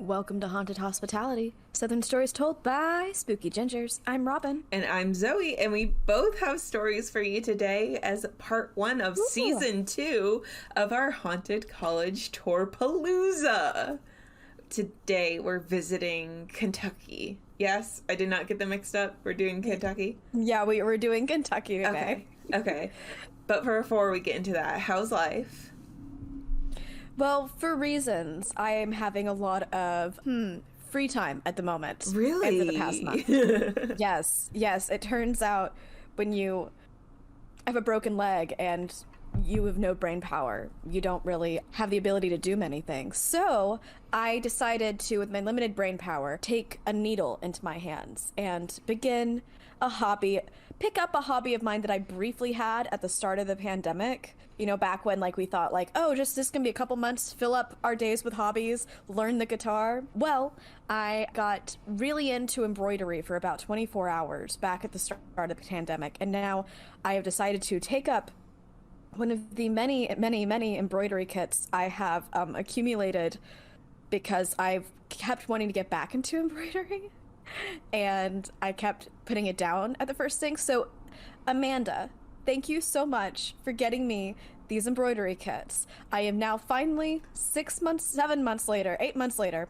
Welcome to Haunted Hospitality, Southern Stories told by Spooky Gingers. I'm Robin. And I'm Zoe, and we both have stories for you today as part one of season 2 of our Haunted College Tour-palooza. Today we're visiting Kentucky. Yes, I did not get them mixed up. We're doing Kentucky. Yeah, we're doing Kentucky today. Okay. But before we get into that, how's life? Well, for reasons, I am having a lot of free time at the moment. Really? And for the past month. Yes. It turns out when you have a broken leg and you have no brain power, you don't really have the ability to do many things. So I decided to, with my limited brain power, take a needle into my hands and begin a hobby, pick up a hobby of mine that I briefly had at the start of the pandemic. You know, back when we thought this can be a couple months, fill up our days with hobbies, learn the guitar. Well, I got really into embroidery for about 24 hours back at the start of the pandemic. And now I have decided to take up one of the many embroidery kits I have accumulated because I've kept wanting to get back into embroidery. And I kept putting it down at the first thing. So, Amanda, thank you so much for getting me these embroidery kits. I am now finally 8 months later,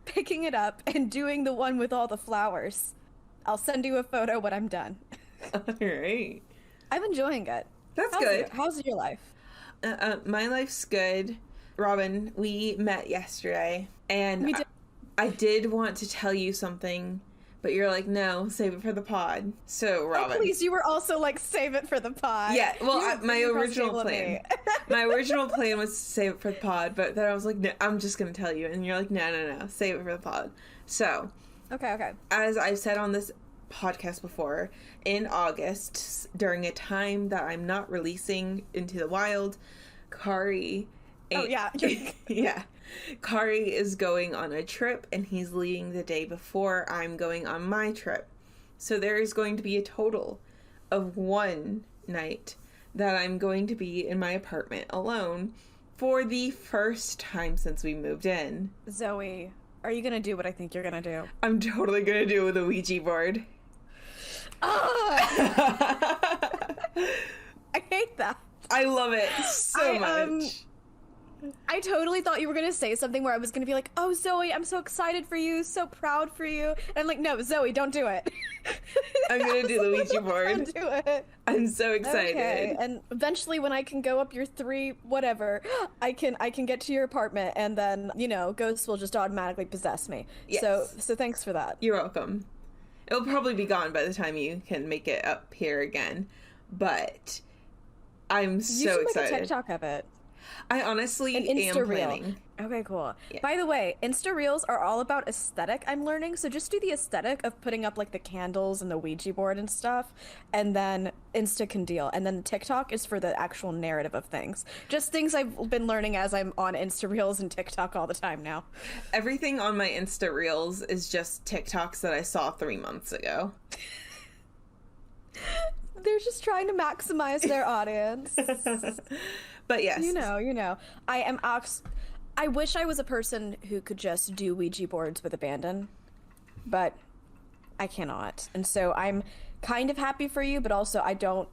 picking it up and doing the one with all the flowers. I'll send you a photo when I'm done. All right. I'm enjoying it. That's good. How's your life? My life's good. Robin, we met yesterday, and We did. I did want to tell you something, but you're like, no, save it for the pod. So, Robin. Oh, please, you were also save it for the pod. Yeah, well, my original plan. My original plan was to save it for the pod, but then I was like, no, I'm just going to tell you. And you're like, no, save it for the pod. So. Okay. As I've said on this podcast before, in August, during a time that I'm not releasing into the wild, Kari. Yeah. Kari is going on a trip, and he's leaving the day before I'm going on my trip. So there is going to be a total of one night that I'm going to be in my apartment alone for the first time since we moved in. Zoe, are you going to do what I think you're going to do? I'm totally going to do it with a Ouija board. I hate that. I love it so much. I totally thought you were going to say something where I was going to be like, oh, Zoe, I'm so excited for you, so proud for you. And I'm like, no, Zoe, don't do it. I'm going to do the Ouija board. Don't do it. I'm so excited. Okay. And eventually when I can go up your 3, whatever, I can get to your apartment, and then, ghosts will just automatically possess me. Yes. So thanks for that. You're welcome. It'll probably be gone by the time you can make it up here again. But I'm so excited. You should make a TikTok of it. I honestly am planning. Okay, cool. Yeah. By the way, Insta Reels are all about aesthetic, I'm learning. So just do the aesthetic of putting up the candles and the Ouija board and stuff, and then Insta can deal. And then TikTok is for the actual narrative of things. Just things I've been learning as I'm on Insta Reels and TikTok all the time now. Everything on my Insta Reels is just TikToks that I saw 3 months ago. They're just trying to maximize their audience. But yes. You know. I wish I was a person who could just do Ouija boards with abandon, but I cannot. And so I'm kind of happy for you, but also I don't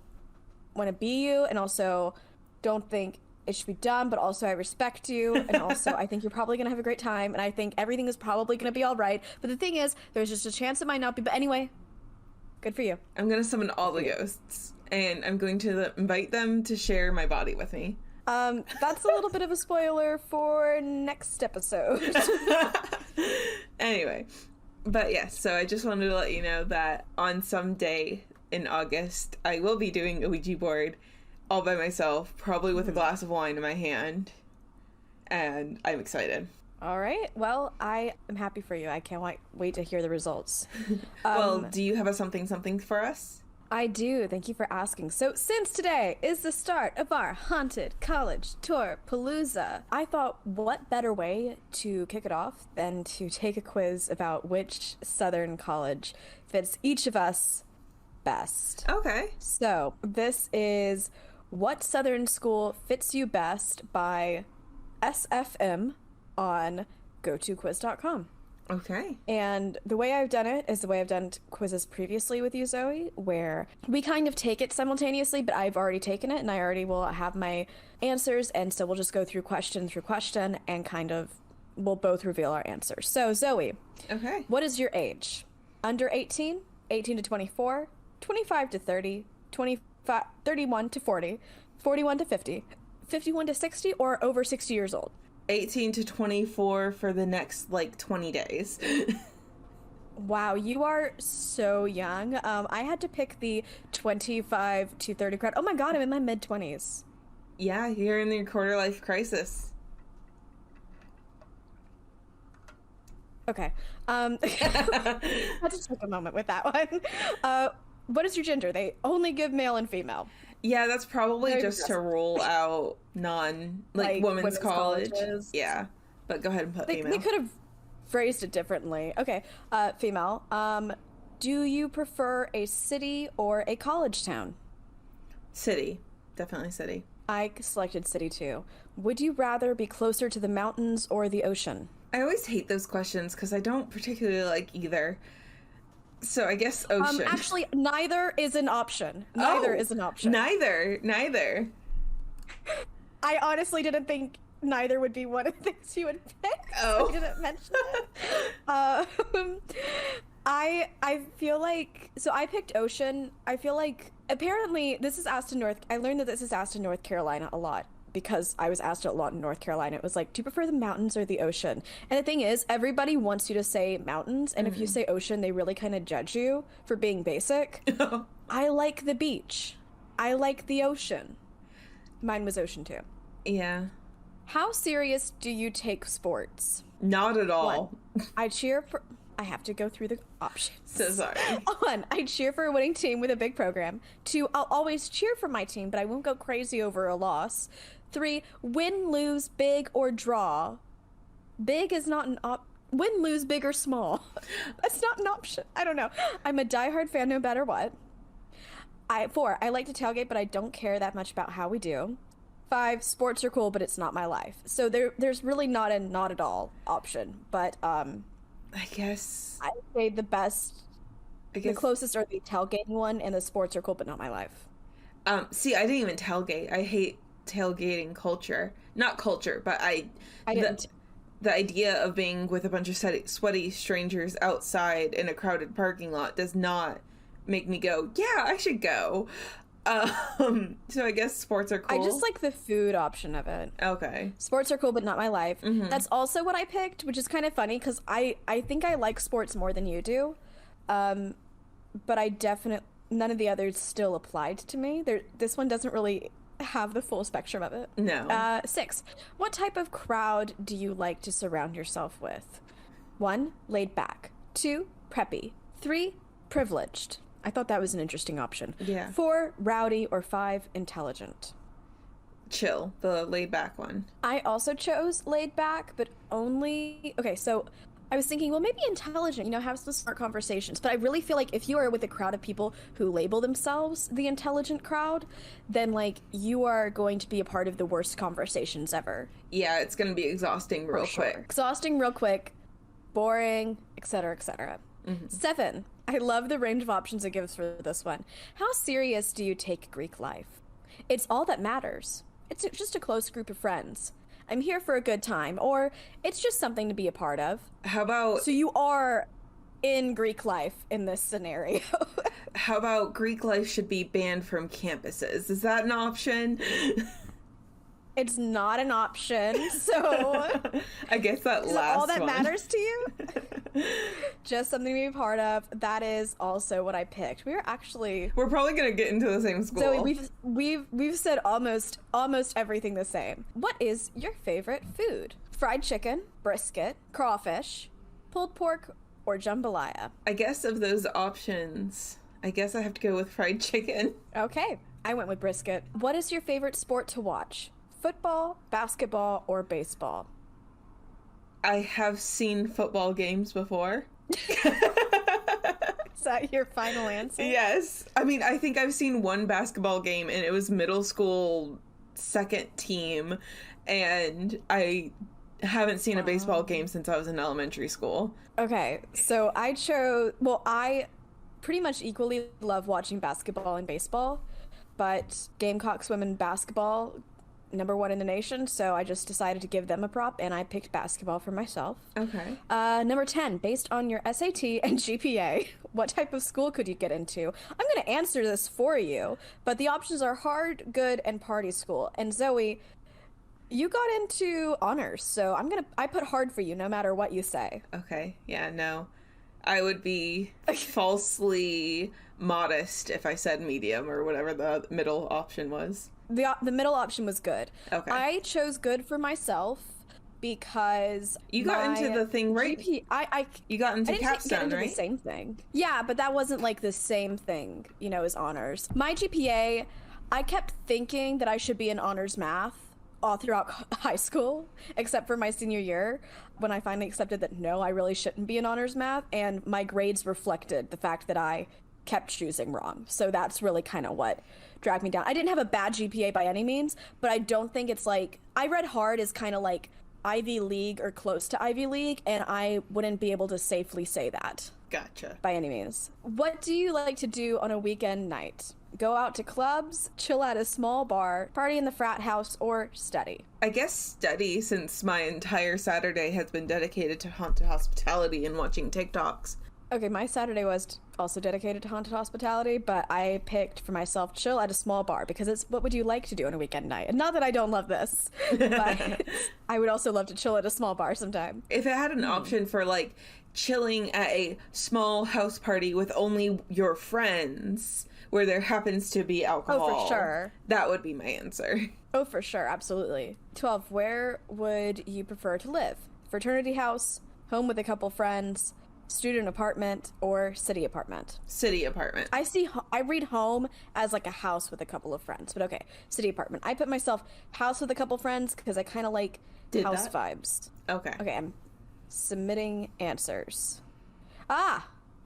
want to be you, and also don't think it should be done, but also I respect you, and also I think you're probably going to have a great time, and I think everything is probably going to be all right. But the thing is, there's just a chance it might not be. But anyway, good for you. I'm going to summon all the ghosts, and I'm going to invite them to share my body with me. That's a little bit of a spoiler for next episode. Anyway, but yes, so I just wanted to let you know that on some day in August, I will be doing a Ouija board all by myself, probably with a glass of wine in my hand, and I'm excited. All right. Well, I am happy for you. I can't wait to hear the results. Well, do you have a something for us? I do. Thank you for asking. So since today is the start of our Haunted College Tour-palooza, I thought what better way to kick it off than to take a quiz about which Southern college fits each of us best. Okay. So this is What Southern School Fits You Best by SFM on gotoquiz.com. Okay. And the way I've done it is the way I've done quizzes previously with you, Zoey, where we kind of take it simultaneously, but I've already taken it and I already will have my answers. And so we'll just go through question and kind of we'll both reveal our answers. So, Zoey. Okay. What is your age? Under 18, 18 to 24, 25 to 30, 25, 31 to 40, 41 to 50, 51 to 60, or over 60 years old? 18 to 24 for the next, 20 days. Wow, you are so young. I had to pick the 25 to 30 crowd. Oh my god, I'm in my mid-20s. Yeah, you're in your quarter-life crisis. Okay. I'll just take a moment with that one. What is your gender? They only give male and female. Yeah, that's probably just to rule out women's college. Colleges. Yeah, but go ahead and put female. They could have phrased it differently. Okay, female. Do you prefer a city or a college town? City. Definitely city. I selected city too. Would you rather be closer to the mountains or the ocean? I always hate those questions because I don't particularly like either. So I guess ocean. Actually, neither is an option. Neither is an option. Neither. I honestly didn't think neither would be one of the things you would pick. Oh. So I didn't mention it. I feel like, so I picked ocean. I feel like apparently this is asked in I learned that this is asked in North Carolina a lot. Because I was asked a lot in North Carolina. It was like, do you prefer the mountains or the ocean? And the thing is, everybody wants you to say mountains, and if you say ocean, they really kind of judge you for being basic. I like the beach. I like the ocean. Mine was ocean too. Yeah. How serious do you take sports? Not at all. 1, I cheer for... I have to go through the options. So sorry. 1, I cheer for a winning team with a big program. 2, I'll always cheer for my team, but I won't go crazy over a loss. 3, win, lose, big, or draw. Big is not an win, lose, big, or small. That's not an option. I don't know. I'm a diehard fan no matter what. 4, I like to tailgate, but I don't care that much about how we do. 5, sports are cool, but it's not my life. So there's really not a not at all option. But I guess I'd say the closest are the tailgating one, and the sports are cool, but not my life. See, I didn't even tailgate. I hate tailgating culture. Not culture, but the idea of being with a bunch of sweaty strangers outside in a crowded parking lot does not make me go, yeah, I should go. So I guess sports are cool. I just like the food option of it. Okay. Sports are cool, but not my life. Mm-hmm. That's also what I picked, which is kind of funny because I think I like sports more than you do. But I none of the others still applied to me. This one doesn't really have the full spectrum of it. No. 6, what type of crowd do you like to surround yourself with? 1, laid back. 2, preppy. 3, privileged. I thought that was an interesting option. Yeah. 4, rowdy, or 5, intelligent. Chill, the laid back one. I also chose laid back, but only... Okay, so I was thinking, well, maybe intelligent, have some smart conversations. But I really feel like if you are with a crowd of people who label themselves the intelligent crowd, then, you are going to be a part of the worst conversations ever. Yeah, it's going to be exhausting real quick. Exhausting real quick, boring, etc., etc. 7, I love the range of options it gives for this one. How serious do you take Greek life? It's all that matters. It's just a close group of friends. I'm here for a good time, or it's just something to be a part of. How about... So you are in Greek life in this scenario. How about Greek life should be banned from campuses? Is that an option? It's not an option, so... I guess that last all that one. matters to you? Just something to be a part of. That is also what I picked. We're probably gonna get into the same school. So we've said almost everything the same. What is your favorite food? Fried chicken, brisket, crawfish, pulled pork, or jambalaya? I guess of those options, I guess I have to go with fried chicken. Okay, I went with brisket. What is your favorite sport to watch? Football, basketball, or baseball? I have seen football games before. Is that your final answer? Yes. I mean, I think I've seen one basketball game, and it was middle school second team, and I haven't seen a baseball game since I was in elementary school. Okay, so I pretty much equally love watching basketball and baseball, but Gamecocks women basketball, #1 in the nation, so I just decided to give them a prop, and I picked basketball for myself. Okay. Number 10, based on your SAT and GPA, what type of school could you get into? I'm going to answer this for you, but the options are hard, good, and party school. And Zoey, you got into honors, so I put hard for you no matter what you say. Okay. Yeah, no. I would be falsely modest if I said medium or whatever the middle option was. The middle option was good. Okay. I chose good for myself because you got into the thing, right? You got into capstone, right? The same thing. Yeah, but that wasn't like the same thing, as honors. My GPA, I kept thinking that I should be in honors math all throughout high school, except for my senior year, when I finally accepted that no, I really shouldn't be in honors math, and my grades reflected the fact that I kept choosing wrong. So that's really kind of what dragged me down. I didn't have a bad GPA by any means, but I don't think it's like, I read hard as kind of like Ivy League or close to Ivy League, and I wouldn't be able to safely say that. Gotcha. By any means. What do you like to do on a weekend night? Go out to clubs, chill at a small bar, party in the frat house, or study? I guess study, since my entire Saturday has been dedicated to haunted hospitality and watching TikToks. Okay, my Saturday was also dedicated to haunted hospitality, but I picked for myself chill at a small bar because it's what would you like to do on a weekend night? And not that I don't love this, but I would also love to chill at a small bar sometime. If it had an option for like chilling at a small house party with only your friends where there happens to be alcohol. Oh, for sure. That would be my answer. Oh, for sure. Absolutely. 12. Where would you prefer to live? Fraternity house, home with a couple friends, student apartment, or city apartment? City apartment. I read home as like a house with a couple of friends, but okay, city apartment. I put myself house with a couple friends because I kind of like house vibes. Okay. Okay, I'm submitting answers.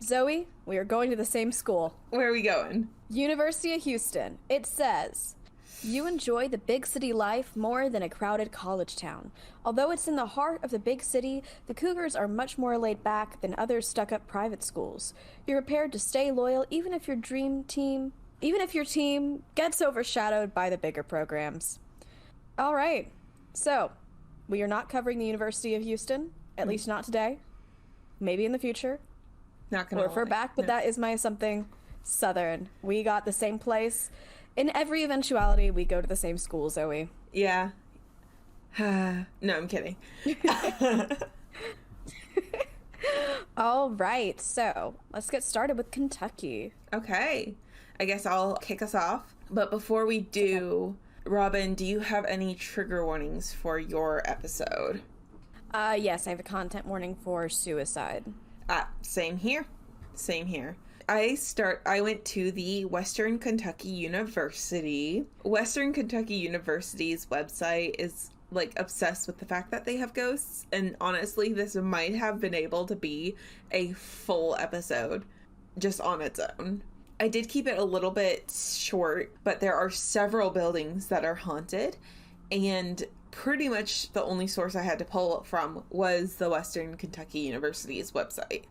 Zoey, we are going to the same school. Where are we going? University of Houston. It says, you enjoy the big city life more than a crowded college town. Although it's in the heart of the big city, the Cougars are much more laid back than other stuck-up private schools. You're prepared to stay loyal even if your team gets overshadowed by the bigger programs. All right. So, we are not covering the University of Houston, at least not today. Maybe in the future. Not gonna refer back, but that is my something Southern. We got the same place. In every eventuality, we go to the same school, Zoey. Yeah. No, I'm kidding. All right, so let's get started with Kentucky. Okay. I guess I'll kick us off. But before we do, Robin, do you have any trigger warnings for your episode? Yes, I have a content warning for suicide. Same here. I went to the Western Kentucky University. Western Kentucky University's website is like obsessed with the fact that they have ghosts, and honestly, this might have been able to be a full episode just on its own. I did keep it a little bit short, but there are several buildings that are haunted, and pretty much the only source I had to pull from was the Western Kentucky University's website.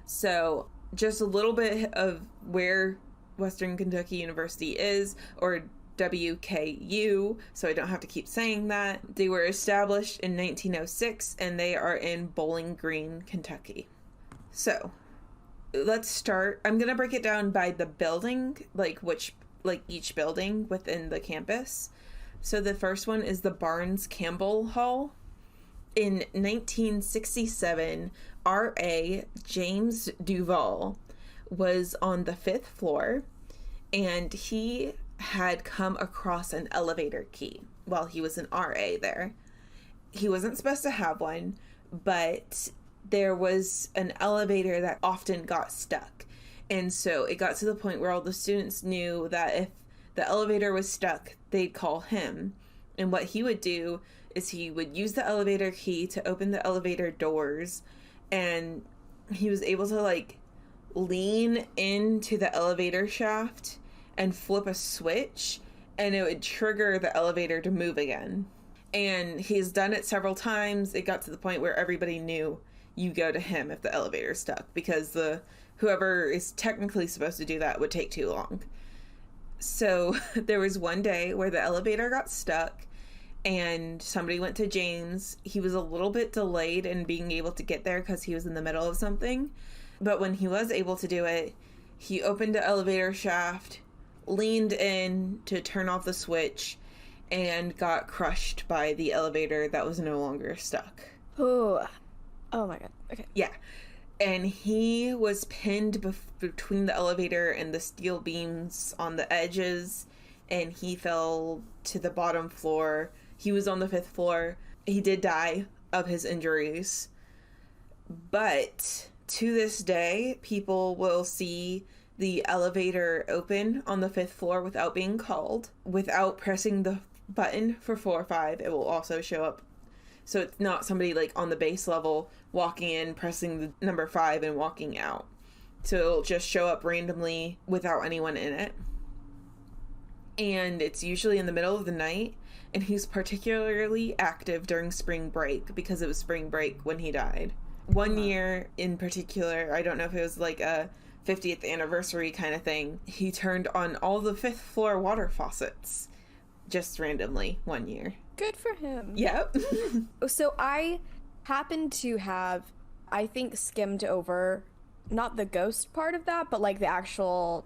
So just a little bit of where Western Kentucky University is, or WKU, so I don't have to keep saying that. They were established in 1906, and they are in Bowling Green, Kentucky. So let's start. I'm going to break it down by the building, each building within the campus. So the first one is the Barnes-Campbell Hall. In 1967, R.A. James Duval was on the 5th floor, and he had come across an elevator key while he was an RA there. He wasn't supposed to have one, but there was an elevator that often got stuck. And so it got to the point where all the students knew that if the elevator was stuck, they'd call him. And what he would do is he would use the elevator key to open the elevator doors, and he was able to lean into the elevator shaft and flip a switch, and it would trigger the elevator to move again. And he's done it several times. It got to the point where everybody knew you go to him if the elevator's stuck, because whoever is technically supposed to do that would take too long. So there was one day where the elevator got stuck and somebody went to James. He was a little bit delayed in being able to get there because he was in the middle of something. But when he was able to do it, he opened the elevator shaft, leaned in to turn off the switch, and got crushed by the elevator that was no longer stuck. Oh my god. Okay. Yeah. And he was pinned between the elevator and the steel beams on the edges, and he fell to the bottom floor. He was on the 5th floor. He did die of his injuries. But to this day, people will see the elevator open on the 5th floor without being called. Without pressing the button for floor 5, it will also show up. So it's not somebody like on the base level walking in, pressing the number 5 and walking out. So it'll just show up randomly without anyone in it. And it's usually in the middle of the night. And he's particularly active during spring break because it was spring break when he died. One year in particular, I don't know if it was like a 50th anniversary kind of thing, he turned on all the 5th floor water faucets just randomly one year. Good for him. Yep. So I happened to have, I think, skimmed over not the ghost part of that, but like the actual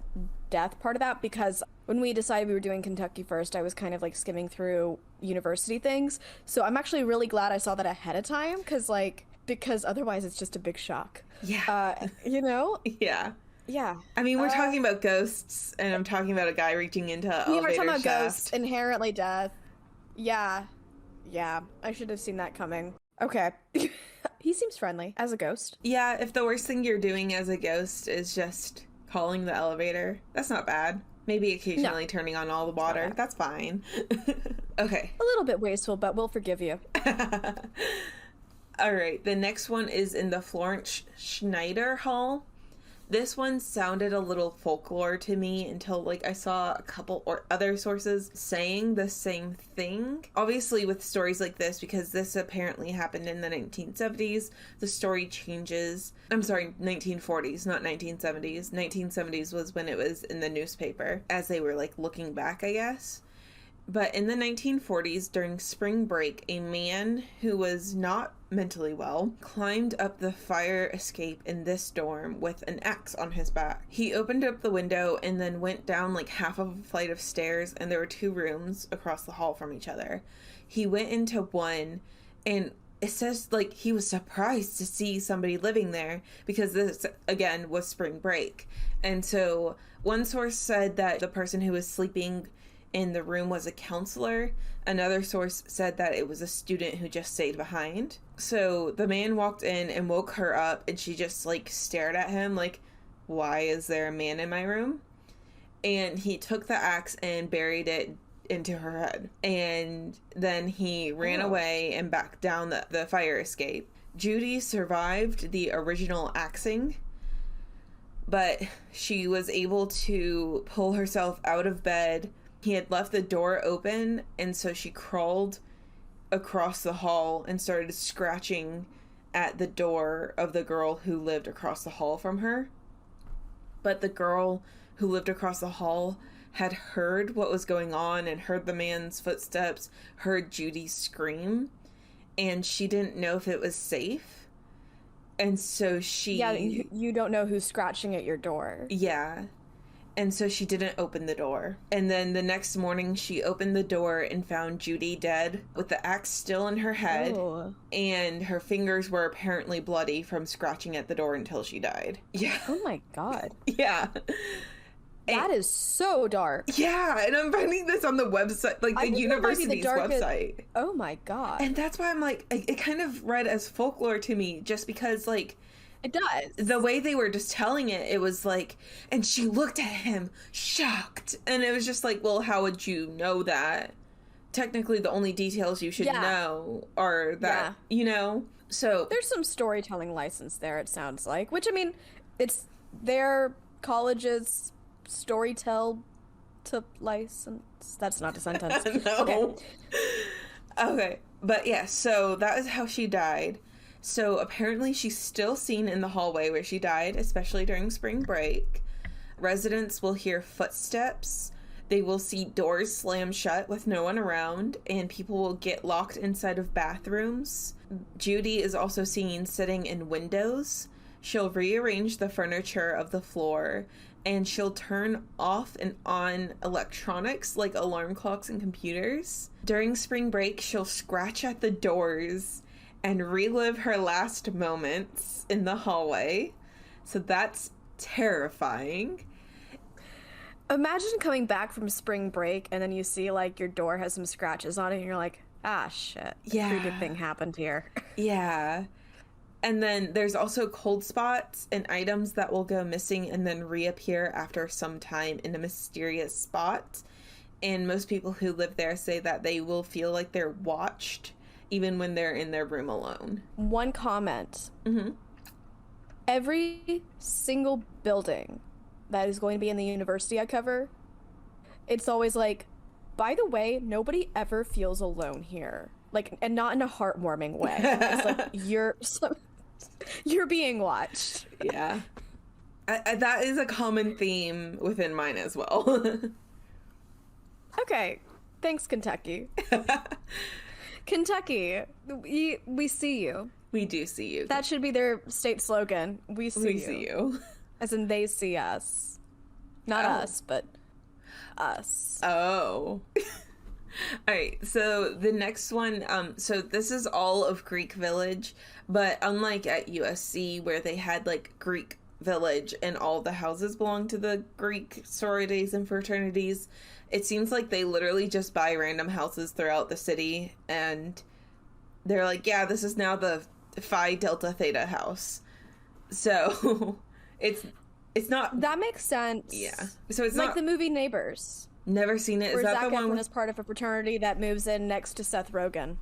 death part of that, because when we decided we were doing Kentucky first, I was kind of like skimming through university things. So I'm actually really glad I saw that ahead of time, because otherwise it's just a big shock. Yeah. You know? Yeah. Yeah. I mean, we're talking about ghosts, and I'm talking about a guy reaching into an elevator we're talking about shaft. ghosts, inherently death. Yeah. Yeah. I should have seen that coming. Okay. He seems friendly as a ghost. Yeah, if the worst thing you're doing as a ghost is just calling the elevator, that's not bad. Maybe occasionally turning on all the water. That's fine. Okay. A little bit wasteful, but we'll forgive you. All right. The next one is in the Florence Schneider Hall. This one sounded a little folklore to me until like I saw a couple or other sources saying the same thing. Obviously with stories like this, because this apparently happened in the 1970s, the story changes. I'm sorry, 1940s, not 1970s. 1970s was when it was in the newspaper as they were like looking back, I guess. But in the 1940s, during spring break, a man who was not mentally well climbed up the fire escape in this dorm with an axe on his back. He opened up the window and then went down like half of a flight of stairs, and there were 2 rooms across the hall from each other. He went into one, and it says like he was surprised to see somebody living there because this, again, was spring break. And so one source said that the person who was sleeping in the room was a counselor. Another source said that it was a student who just stayed behind. So the man walked in and woke her up, and she just like stared at him like, why is there a man in my room? And he took the axe and buried it into her head. And then he ran away and back down the fire escape. Judy survived the original axing, but she was able to pull herself out of bed. He had left the door open, and so she crawled across the hall and started scratching at the door of the girl who lived across the hall from her. But the girl who lived across the hall had heard what was going on and heard the man's footsteps, heard Judy scream, and she didn't know if it was safe. And so she... Yeah, you don't know who's scratching at your door. Yeah. And so she didn't open the door. And then the next morning she opened the door and found Judy dead with the axe still in her head. Ooh. And her fingers were apparently bloody from scratching at the door until she died. Yeah. Oh my god. Yeah. That is so dark. Yeah, and I'm finding this on the website, like the university's website. Oh my god. And that's why I'm like, it kind of read as folklore to me, just because like, it does. The way they were just telling it, it was like, and she looked at him, shocked. And it was just like, well, how would you know that? Technically, the only details you should know are that, you know? So there's some storytelling license there, it sounds like. Which, I mean, it's their college's storytell to license. That's not a sentence. No. Okay. Okay, but yeah, so that is how she died. So apparently she's still seen in the hallway where she died, especially during spring break. Residents will hear footsteps. They will see doors slam shut with no one around, and people will get locked inside of bathrooms. Judy is also seen sitting in windows. She'll rearrange the furniture of the floor, and she'll turn off and on electronics like alarm clocks and computers. During spring break, she'll scratch at the doors and relive her last moments in the hallway. So that's terrifying. Imagine coming back from spring break and then you see like your door has some scratches on it and you're like, ah, shit. Yeah. A pretty good thing happened here. Yeah. And then there's also cold spots and items that will go missing and then reappear after some time in a mysterious spot. And most people who live there say that they will feel like they're watched even when they're in their room alone. One comment. Mm-hmm. Every single building that is going to be in the university I cover, it's always like, by the way, nobody ever feels alone here. Like, and not in a heartwarming way. It's like, you're being watched. Yeah. That is a common theme within mine as well. Okay. Thanks, Kentucky. Kentucky, we see you. We do see you. That should be their state slogan. We see you. As in they see us. Not us, but us. Oh. Alright, so the next one, so this is all of Greek Village, but unlike at USC where they had like Greek Village and all the houses belong to the Greek sororities and fraternities, it seems like they literally just buy random houses throughout the city and they're like, yeah, this is now the Phi Delta Theta house. So it's not... That makes sense. Yeah. So it's like not... the movie Neighbors. Never seen it. Is that Zac the one is part of a fraternity that moves in next to Seth Rogen?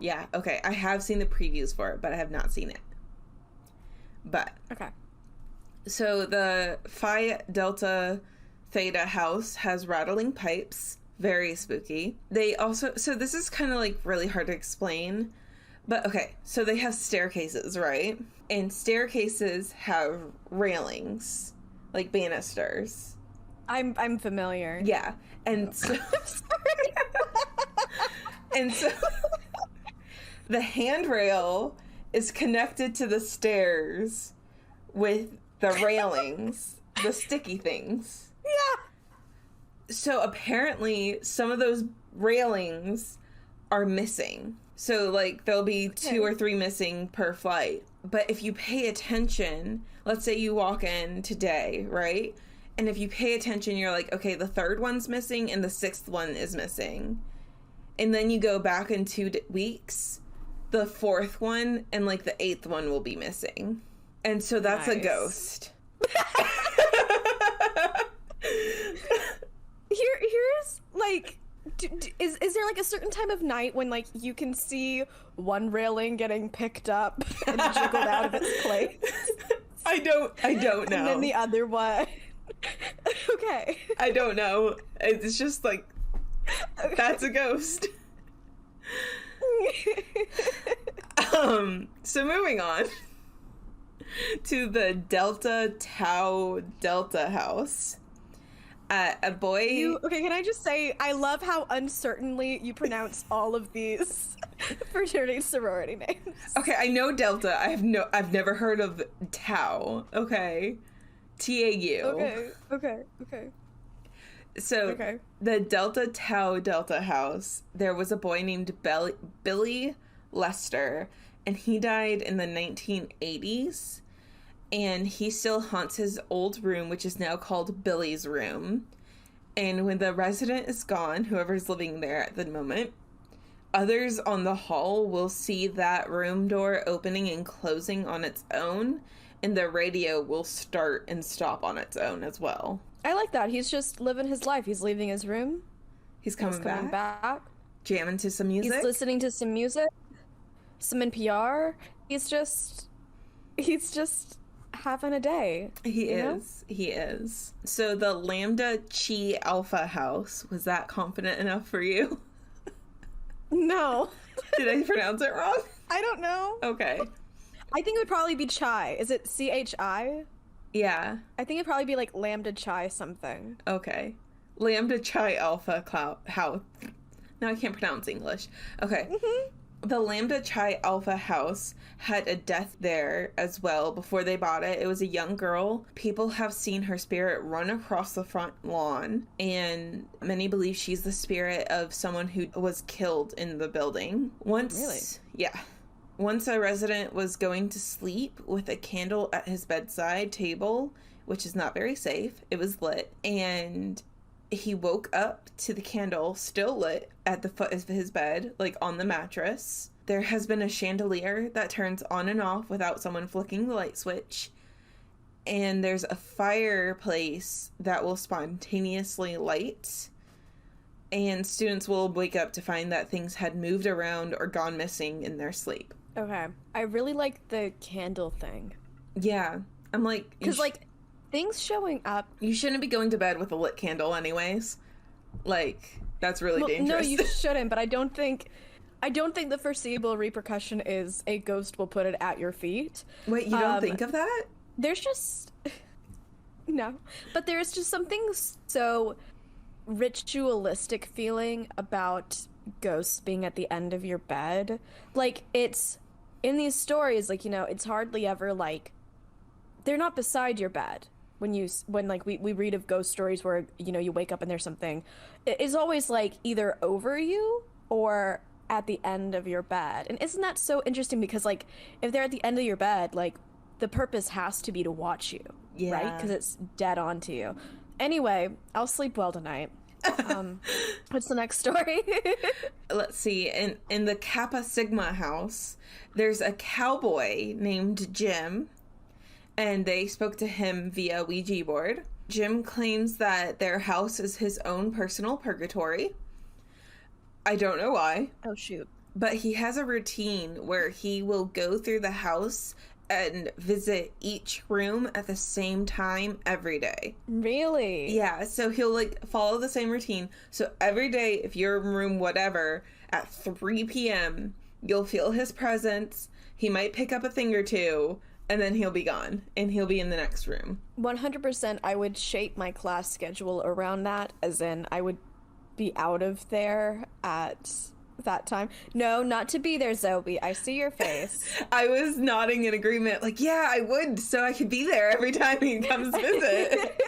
Yeah, okay. I have seen the previews for it, but I have not seen it. But... Okay. So the Phi Delta Theta house has rattling pipes. Very spooky. They also... So this is kind of like really hard to explain. But okay, so they have staircases, right? And staircases have railings. Like banisters. I'm familiar. Yeah. And so... and so... the handrail is connected to the stairs with the railings. The sticky things. Yeah. So apparently some of those railings are missing. So like there'll be 2 or 3 missing per flight. But if you pay attention, let's say you walk in today, right? And if you pay attention, you're like, okay, the 3rd one's missing and the 6th one is missing. And then you go back in 2 weeks, the 4th one and like the 8th one will be missing. And so that's a ghost. Here's like, is there like a certain time of night when like you can see one railing getting picked up and jiggled out of its place? I don't know. And then the other one. Okay. I don't know. It's just like, that's a ghost. So moving on to the Delta Tau Delta house. A boy... Okay, can I just say, I love how uncertainly you pronounce all of these fraternity sorority names. Okay, I know Delta. I've never heard of Tau. Okay. TAU. Okay. So, the Delta Tau Delta house, there was a boy named Billy Lester, and he died in the 1980s. And he still haunts his old room, which is now called Billy's room. And when the resident is gone, whoever's living there at the moment, others on the hall will see that room door opening and closing on its own, and the radio will start and stop on its own as well. I like that. He's just living his life. He's leaving his room. He's coming back. Jamming to some music. He's listening to some music. Some NPR. He's just having a day. He is. So the Lambda Chi Alpha house, was that confident enough for you? No. Did I pronounce it wrong? I don't know. Okay. I think it would probably be Chi. Is it CHI? Yeah. I think it'd probably be like Lambda Chi something. Okay. Lambda Chi Alpha How? Now I can't pronounce English. Okay. The Lambda Chi Alpha house had a death there as well before they bought it. It was a young girl. People have seen her spirit run across the front lawn, and many believe she's the spirit of someone who was killed in the building. Really? Yeah. Once a resident was going to sleep with a candle at his bedside table, which is not very safe. It was lit, and he woke up to the candle still lit at the foot of his bed, like on the mattress. There has been a chandelier that turns on and off without someone flicking the light switch. And there's a fireplace that will spontaneously light. And students will wake up to find that things had moved around or gone missing in their sleep. Okay. I really like the candle thing. Yeah. I'm like... Because, like, things showing up... You shouldn't be going to bed with a lit candle anyways. Like, that's really dangerous. No, you shouldn't, but I don't think the foreseeable repercussion is a ghost will put it at your feet. Wait, you don't think of that? There's just... No. But there's just something so ritualistic feeling about ghosts being at the end of your bed. Like, it's... In these stories, like, you know, it's hardly ever, like... They're not beside your bed. When we read of ghost stories where, you know, you wake up and there's something, it's always like either over you or at the end of your bed. And isn't that so interesting? Because, like, if they're at the end of your bed, like, the purpose has to be to watch you, right? Because it's dead on to you. Anyway, I'll sleep well tonight. What's the next story? Let's see. In the Kappa Sigma house, there's a cowboy named Jim, and they spoke to him via Ouija board. Jim claims that their house is his own personal purgatory. I don't know why. Oh, shoot. But he has a routine where he will go through the house and visit each room at the same time every day. Really? Yeah, so he'll, like, follow the same routine. So every day, if you're in room whatever, at 3 p.m., you'll feel his presence. He might pick up a thing or two, and then he'll be gone, and he'll be in the next room. 100% I would shape my class schedule around that, as in I would be out of there at that time. No, not to be there, Zoey. I see your face. I was nodding in agreement, like, yeah, I would, so I could be there every time he comes visit.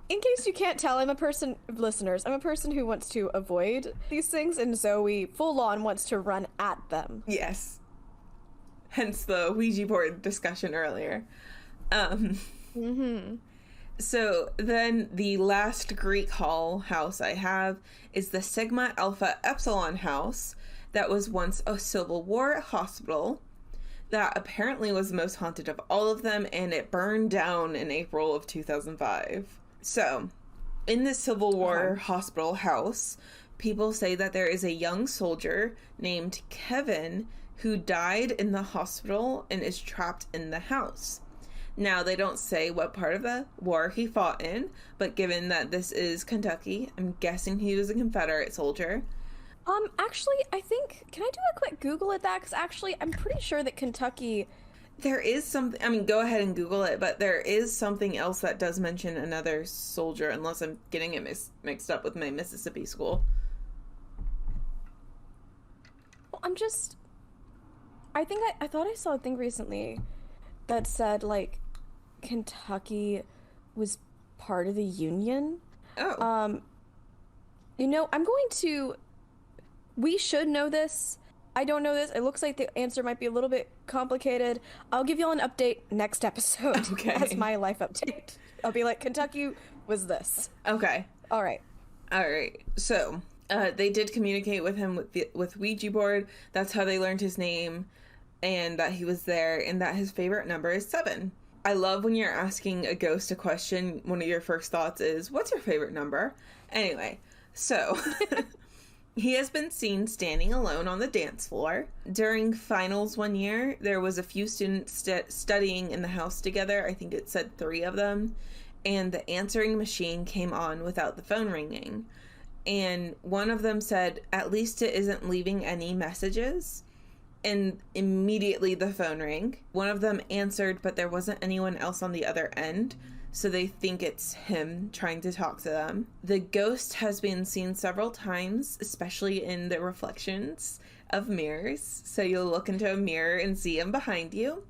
In case you can't tell, I'm a person who wants to avoid these things, and Zoey full on wants to run at them. Yes. Hence the Ouija board discussion earlier. So then the last Greek hall house I have is the Sigma Alpha Epsilon house that was once a Civil War hospital that apparently was the most haunted of all of them, and it burned down in April of 2005. So, in the Civil War hospital house, people say that there is a young soldier named Kevin who died in the hospital and is trapped in the house. Now, they don't say what part of the war he fought in, but given that this is Kentucky, I'm guessing he was a Confederate soldier. Actually, I think, can I do a quick Google at that? Because actually, I'm pretty sure that Kentucky... There is something, I mean, go ahead and Google it, but there is something else that does mention another soldier, unless I'm getting it mixed up with my Mississippi school. Well, I think I thought I saw a thing recently that said, like, Kentucky was part of the Union. Oh. You know, we should know this. I don't know this. It looks like the answer might be a little bit complicated. I'll give y'all an update next episode. Okay. As my life update. I'll be like, Kentucky was this. Okay. All right. So, they did communicate with him with Ouija board. That's how they learned his name, and that he was there, and that his favorite number is 7. I love when you're asking a ghost a question, one of your first thoughts is, what's your favorite number? Anyway, so... He has been seen standing alone on the dance floor. During finals one year, there was a few students studying in the house together. I think it said 3 of them. And the answering machine came on without the phone ringing. And one of them said, "At least it isn't leaving any messages." And immediately the phone rang. One of them answered, but there wasn't anyone else on the other end, so they think it's him trying to talk to them. The ghost has been seen several times, especially in the reflections of mirrors. So you'll look into a mirror and see him behind you.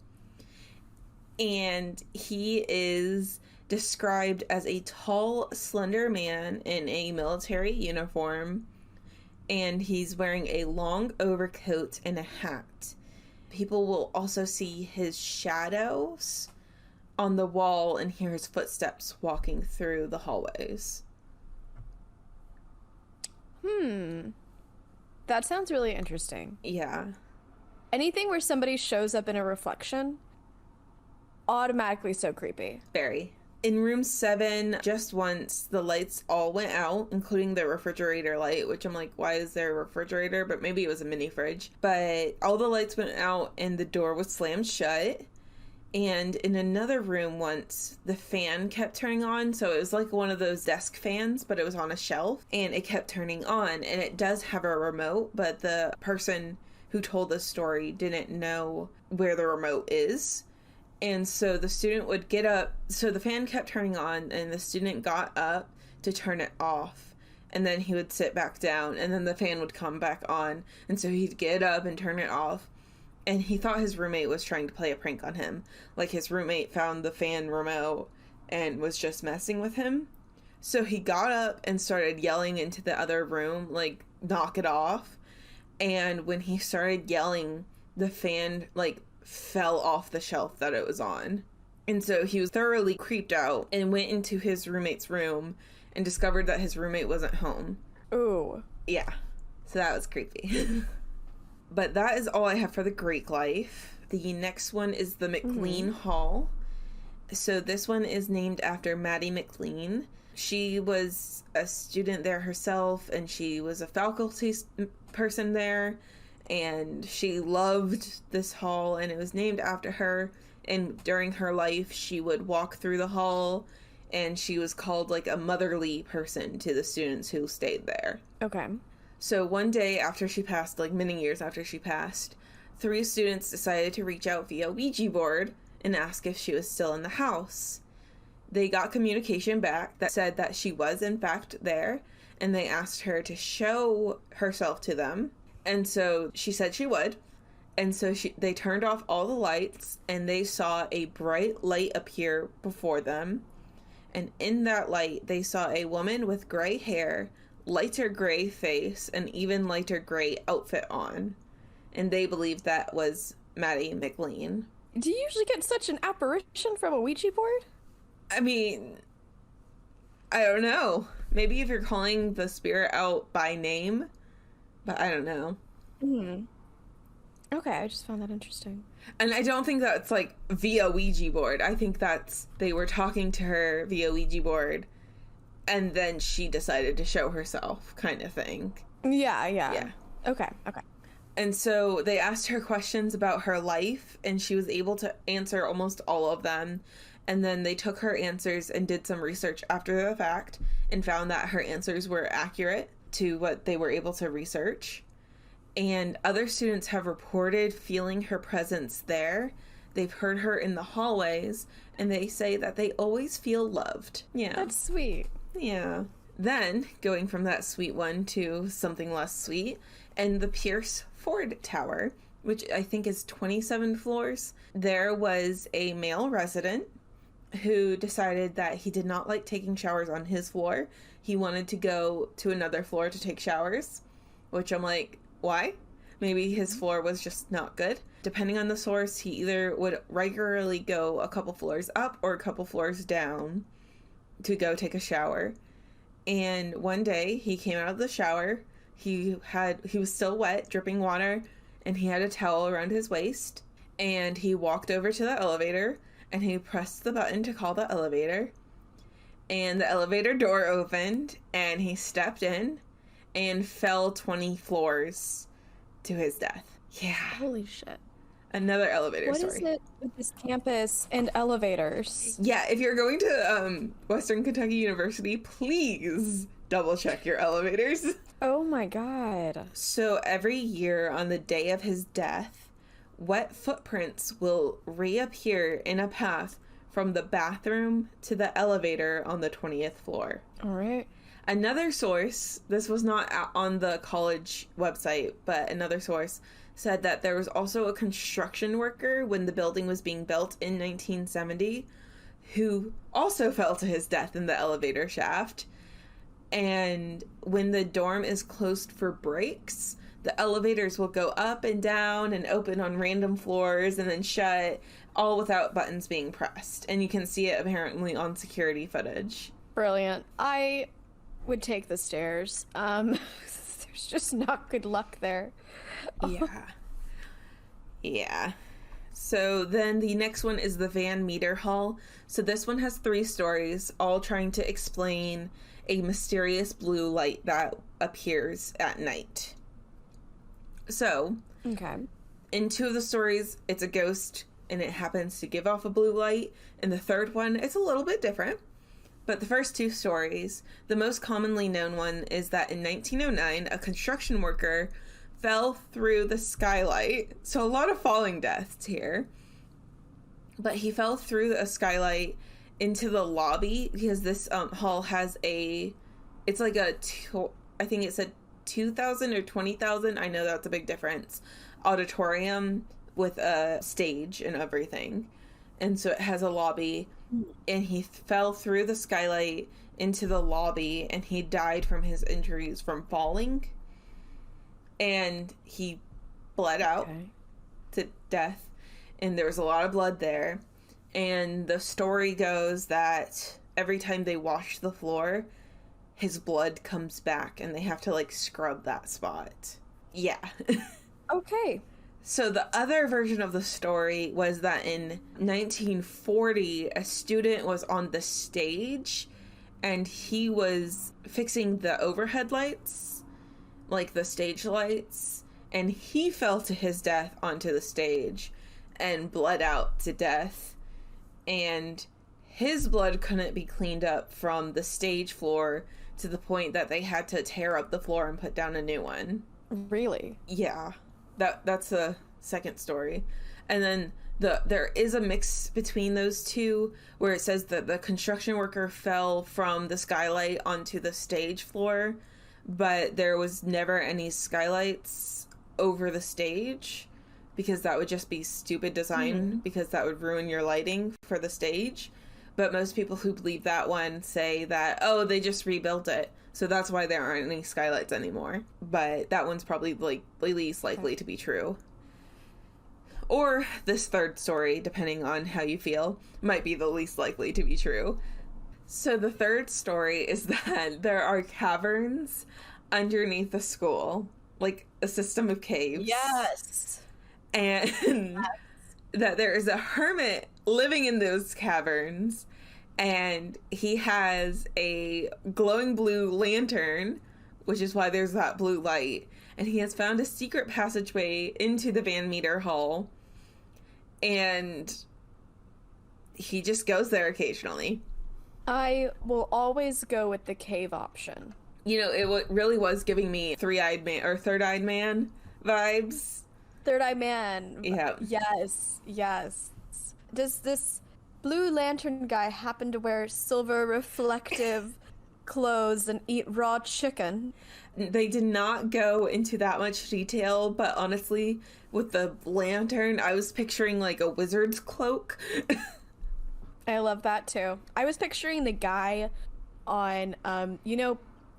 And he is described as a tall, slender man in a military uniform, and he's wearing a long overcoat and a hat. People will also see his shadows on the wall and hear his footsteps walking through the hallways. That sounds really interesting. Yeah. Anything where somebody shows up in a reflection, automatically so creepy. Very. In room 7, just once, the lights all went out, including the refrigerator light, which I'm like, why is there a refrigerator? But maybe it was a mini fridge. But all the lights went out and the door was slammed shut. And in another room once, the fan kept turning on. So it was like one of those desk fans, but it was on a shelf. And it kept turning on. And it does have a remote, but the person who told this story didn't know where the remote is. And so the student would get up. So the fan kept turning on, and the student got up to turn it off. And then he would sit back down, and then the fan would come back on. And so he'd get up and turn it off. And he thought his roommate was trying to play a prank on him. Like his roommate found the fan remote and was just messing with him. So he got up and started yelling into the other room, like, knock it off. And when he started yelling, the fan, like, fell off the shelf that it was on. And so he was thoroughly creeped out and went into his roommate's room and discovered that his roommate wasn't home. Ooh. Yeah. So that was creepy. But that is all I have for the Greek life. The next one is the McLean Hall. So this one is named after Maddie McLean. She was a student there herself, and she was a faculty person there. And she loved this hall, and it was named after her. And during her life, she would walk through the hall, and she was called like a motherly person to the students who stayed there. Okay. So one day after she passed, like many years after she passed, 3 students decided to reach out via Ouija board and ask if she was still in the house. They got communication back that said that she was in fact there, and they asked her to show herself to them. And so she said she would. And so they turned off all the lights, and they saw a bright light appear before them. And in that light, they saw a woman with gray hair, lighter gray face, and even lighter gray outfit on. And they believed that was Maddie McLean. Do you usually get such an apparition from a Ouija board? I mean, I don't know. Maybe if you're calling the spirit out by name, but I don't know. Okay, I just found that interesting. And I don't think that's like via Ouija board. I think that's they were talking to her via Ouija board, and then she decided to show herself, kind of thing. Yeah. Okay. And so they asked her questions about her life, and she was able to answer almost all of them. And then they took her answers and did some research after the fact and found that her answers were accurate to what they were able to research. And other students have reported feeling her presence there. They've heard her in the hallways, and they say that they always feel loved. Yeah. That's sweet. Yeah. Then, going from that sweet one to something less sweet, and the Pierce Ford Tower, which I think is 27 floors, there was a male resident who decided that he did not like taking showers on his floor. He wanted to go to another floor to take showers, which I'm like, why? Maybe his floor was just not good. Depending on the source, he either would regularly go a couple floors up or a couple floors down to go take a shower. And one day he came out of the shower. He was still wet, dripping water, and he had a towel around his waist. And he walked over to the elevator, and he pressed the button to call the elevator. And the elevator door opened, and he stepped in and fell 20 floors to his death. Yeah. Holy shit. Another elevator story. What is it with this campus and elevators? Yeah, if you're going to Western Kentucky University, please double check your elevators. Oh my god. So every year on the day of his death, wet footprints will reappear in a path from the bathroom to the elevator on the 20th floor. All right. Another source, this was not on the college website, but another source said that there was also a construction worker when the building was being built in 1970 who also fell to his death in the elevator shaft. And when the dorm is closed for breaks, the elevators will go up and down and open on random floors and then shut, all without buttons being pressed. And you can see it apparently on security footage. Brilliant. I would take the stairs. There's just not good luck there. Yeah. So then the next one is the Van Meter Hall. So this one has 3 stories, all trying to explain a mysterious blue light that appears at night. So, okay. In 2 of the stories, it's a ghost and it happens to give off a blue light. In the third one, it's a little bit different. But the first 2 stories, the most commonly known one is that in 1909, a construction worker fell through the skylight. So a lot of falling deaths here. But he fell through a skylight into the lobby because this hall has it's like I think it said 2,000 or 20,000. I know that's a big difference. Auditorium with a stage and everything. And so it has a lobby. And he fell through the skylight into the lobby and he died from his injuries from falling. And he bled out to death. And there was a lot of blood there. And the story goes that every time they wash the floor, his blood comes back and they have to like scrub that spot. Yeah. Okay. So the other version of the story was that in 1940, a student was on the stage and he was fixing the overhead lights, like the stage lights, and he fell to his death onto the stage and bled out to death. And his blood couldn't be cleaned up from the stage floor to the point that they had to tear up the floor and put down a new one. Really? Yeah. That's the second story. And then there is a mix between those 2 where it says that the construction worker fell from the skylight onto the stage floor, but there was never any skylights over the stage because that would just be stupid design because that would ruin your lighting for the stage. But most people who believe that one say that, oh, they just rebuilt it, so that's why there aren't any skylights anymore. But that one's probably like least likely to be true. Or this third story, depending on how you feel, might be the least likely to be true. So the third story is that there are caverns underneath the school, like a system of caves. Yes. And that there is a hermit living in those caverns, and he has a glowing blue lantern, which is why there's that blue light, and he has found a secret passageway into the Van Meter Hall, and he just goes there occasionally. I will always go with the cave option. You know, it really was giving me Third-Eyed Man vibes. Third-Eyed Man. Yeah. Yes. Does this blue lantern guy happen to wear silver reflective clothes and eat raw chicken? They did not go into that much detail, but honestly, with the lantern, I was picturing like a wizard's cloak. I love that too. I was picturing the guy on,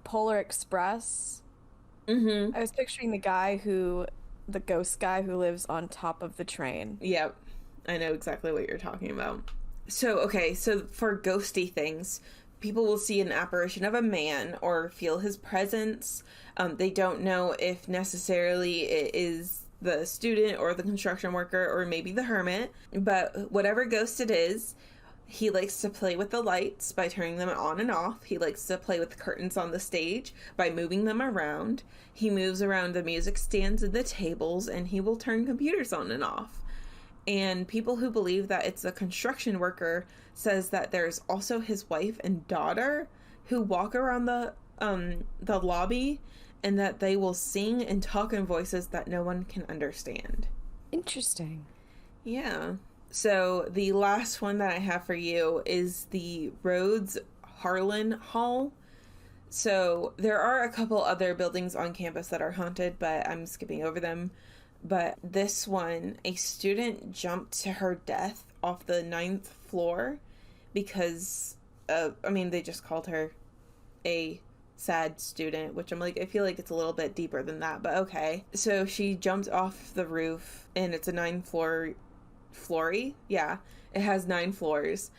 Polar Express. Mm-hmm. I was picturing the ghost guy who lives on top of the train. Yep. I know exactly what you're talking about. So for ghosty things, people will see an apparition of a man or feel his presence. They don't know if necessarily it is the student or the construction worker or maybe the hermit, but whatever ghost it is, he likes to play with the lights by turning them on and off. He likes to play with the curtains on the stage by moving them around. He moves around the music stands and the tables, and he will turn computers on and off. And people who believe that it's a construction worker says that there's also his wife and daughter who walk around the lobby, and that they will sing and talk in voices that no one can understand. Interesting. Yeah. So the last one that I have for you is the Rhodes Harlan Hall. So there are a couple other buildings on campus that are haunted, but I'm skipping over them. But this one, a student jumped to her death off the 9th floor because, they just called her a sad student, which I'm like, I feel like it's a little bit deeper than that, but okay. So she jumped off the roof, and it's a 9-floor-y. Yeah, it has 9 floors.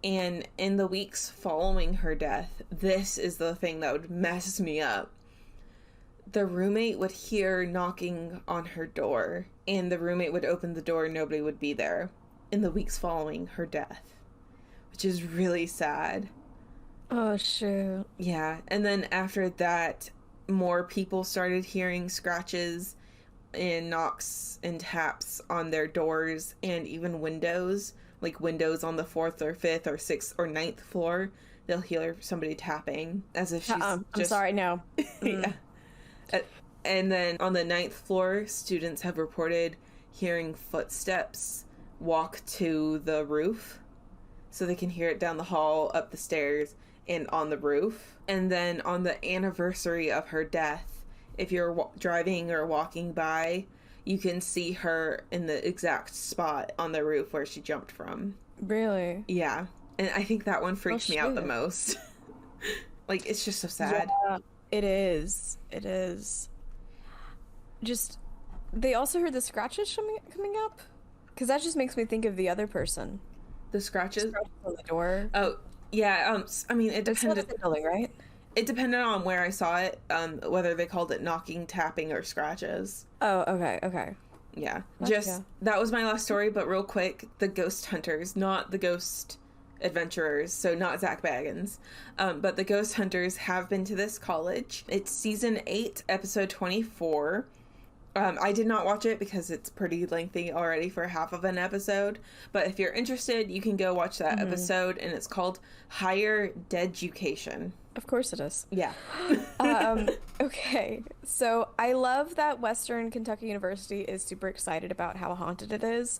And in the weeks following her death, this is the thing that would mess me up. The roommate would hear knocking on her door, and the roommate would open the door and nobody would be there in the weeks following her death, which is really sad. Oh, shoot. Yeah, and then after that, more people started hearing scratches and knocks and taps on their doors and even windows, like windows on the 4th or 5th or 6th or 9th floor. They'll hear somebody tapping as if she's I'm sorry, no. Yeah. And then on the 9th floor, students have reported hearing footsteps walk to the roof, so they can hear it down the hall, up the stairs, and on the roof. And then on the anniversary of her death, if you're driving or walking by, you can see her in the exact spot on the roof where she jumped from. Really? Yeah. And I think that one freaks me out the most. Like, it's just so sad. Yeah, it is. It is. Just, they also heard the scratches coming up? Because that just makes me think of the other person. The scratches? Scratches on the door. Oh, yeah. It depended. The building, right? It depended on where I saw it, whether they called it knocking, tapping, or scratches. Oh, okay. Yeah. That was my last story, but real quick, the ghost hunters, not the ghost adventurers, so not Zach Baggins, but the ghost hunters have been to this college. It's season 8, episode 24. I did not watch it because it's pretty lengthy already for half of an episode, but if you're interested, you can go watch that episode, and it's called Higher Deducation. Of course it is. Yeah. Okay, so I love that Western Kentucky University is super excited about how haunted it is.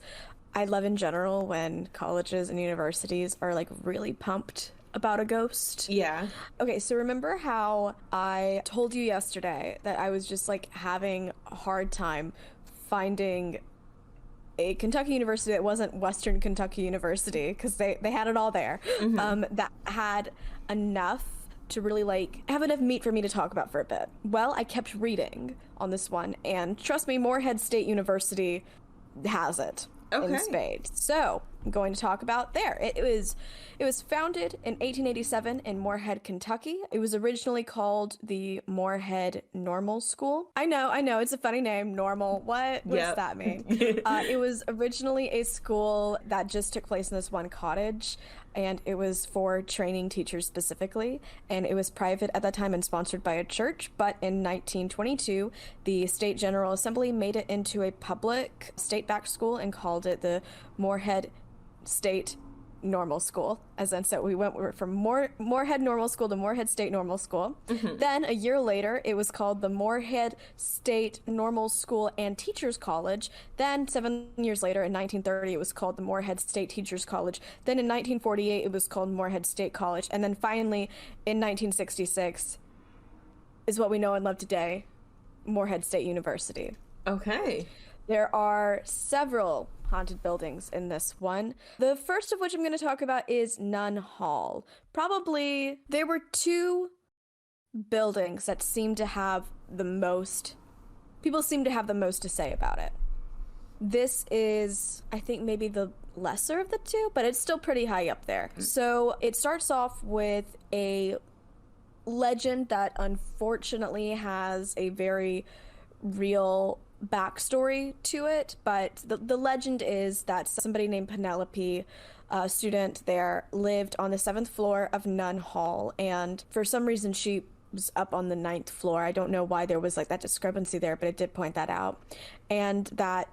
I love in general when colleges and universities are like really pumped about a ghost. Yeah. Okay, so remember how I told you yesterday that I was just like having a hard time finding a Kentucky university that wasn't Western Kentucky University, because they had it all there, that had enough to really like have enough meat for me to talk about for a bit. Well, I kept reading on this one, and trust me, Morehead State University has it. In spades. So I'm going to talk about there. It was founded in 1887 in Morehead, Kentucky. It was originally called the Morehead Normal School. I know, it's a funny name, Normal. What does that mean? It was originally a school that just took place in this one cottage, and it was for training teachers specifically, and it was private at that time and sponsored by a church. But in 1922, the State General Assembly made it into a public state-backed school and called it the Morehead State Normal School. So we went from Morehead Normal School to Morehead State Normal School. Then a year later, it was called the Morehead State Normal School and Teachers College. Then 7 years later, in 1930, it was called the Morehead State Teachers College. Then in 1948, it was called Morehead State College. And then finally, in 1966, is what we know and love today, Morehead State University. Okay. There are several haunted buildings in this one. The first of which I'm going to talk about is Nunn Hall. Probably, there were 2 buildings that seem to have the most, people seem to have the most to say about it. This is, I think, maybe the lesser of the 2, but it's still pretty high up there. So it starts off with a legend that unfortunately has a very real backstory to it, but the legend is that somebody named Penelope, a student there, lived on the 7th floor of Nunn Hall, and for some reason she was up on the 9th floor. I don't know why there was like that discrepancy there, but it did point that out. And that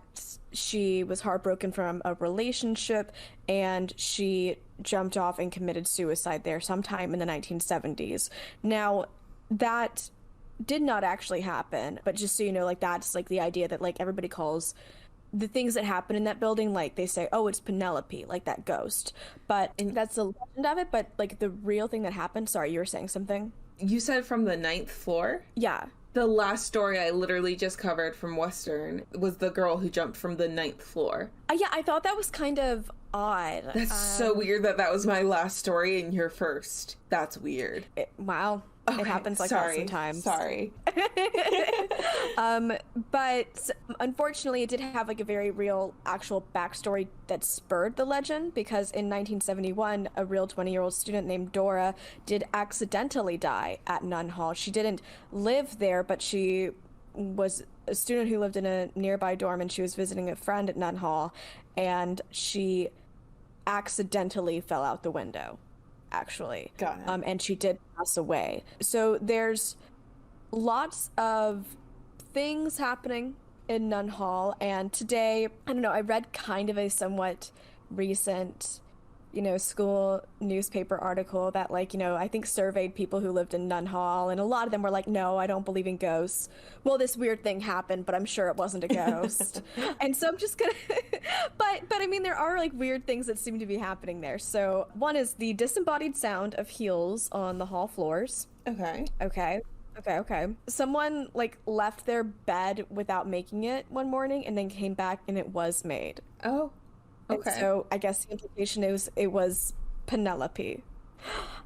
she was heartbroken from a relationship, and she jumped off and committed suicide there sometime in the 1970s. Now, that did not actually happen, but just so you know, like, that's like the idea that like everybody calls the things that happen in that building, like they say, oh, it's Penelope, like that ghost. But that's the legend of it. But like the real thing that happened, sorry, you were saying something? You said from the 9th floor? Yeah. The last story I literally just covered from Western was the girl who jumped from the 9th floor. Yeah, I thought that was kind of odd. That's so weird that was my last story and your first. That's weird. Wow. Okay, it happens like that sometimes. Sorry. But unfortunately, it did have like a very real actual backstory that spurred the legend, because in 1971, a real 20-year-old student named Dora did accidentally die at Nunn Hall. She didn't live there, but she was a student who lived in a nearby dorm, and she was visiting a friend at Nunn Hall, and she accidentally fell out the window. Actually. Got it. And she did pass away. So there's lots of things happening in Nunn Hall, and today, I don't know, I read kind of a somewhat recent, school newspaper article that, like, I think surveyed people who lived in Nunn Hall, and a lot of them were like, no, I don't believe in ghosts. Well, this weird thing happened, but I'm sure it wasn't a ghost. And so I'm just gonna but I mean, there are like weird things that seem to be happening there. So one is the disembodied sound of heels on the hall floors. Okay. Someone like left their bed without making it one morning and then came back and it was made. Oh. Okay. And so I guess the implication is it was Penelope.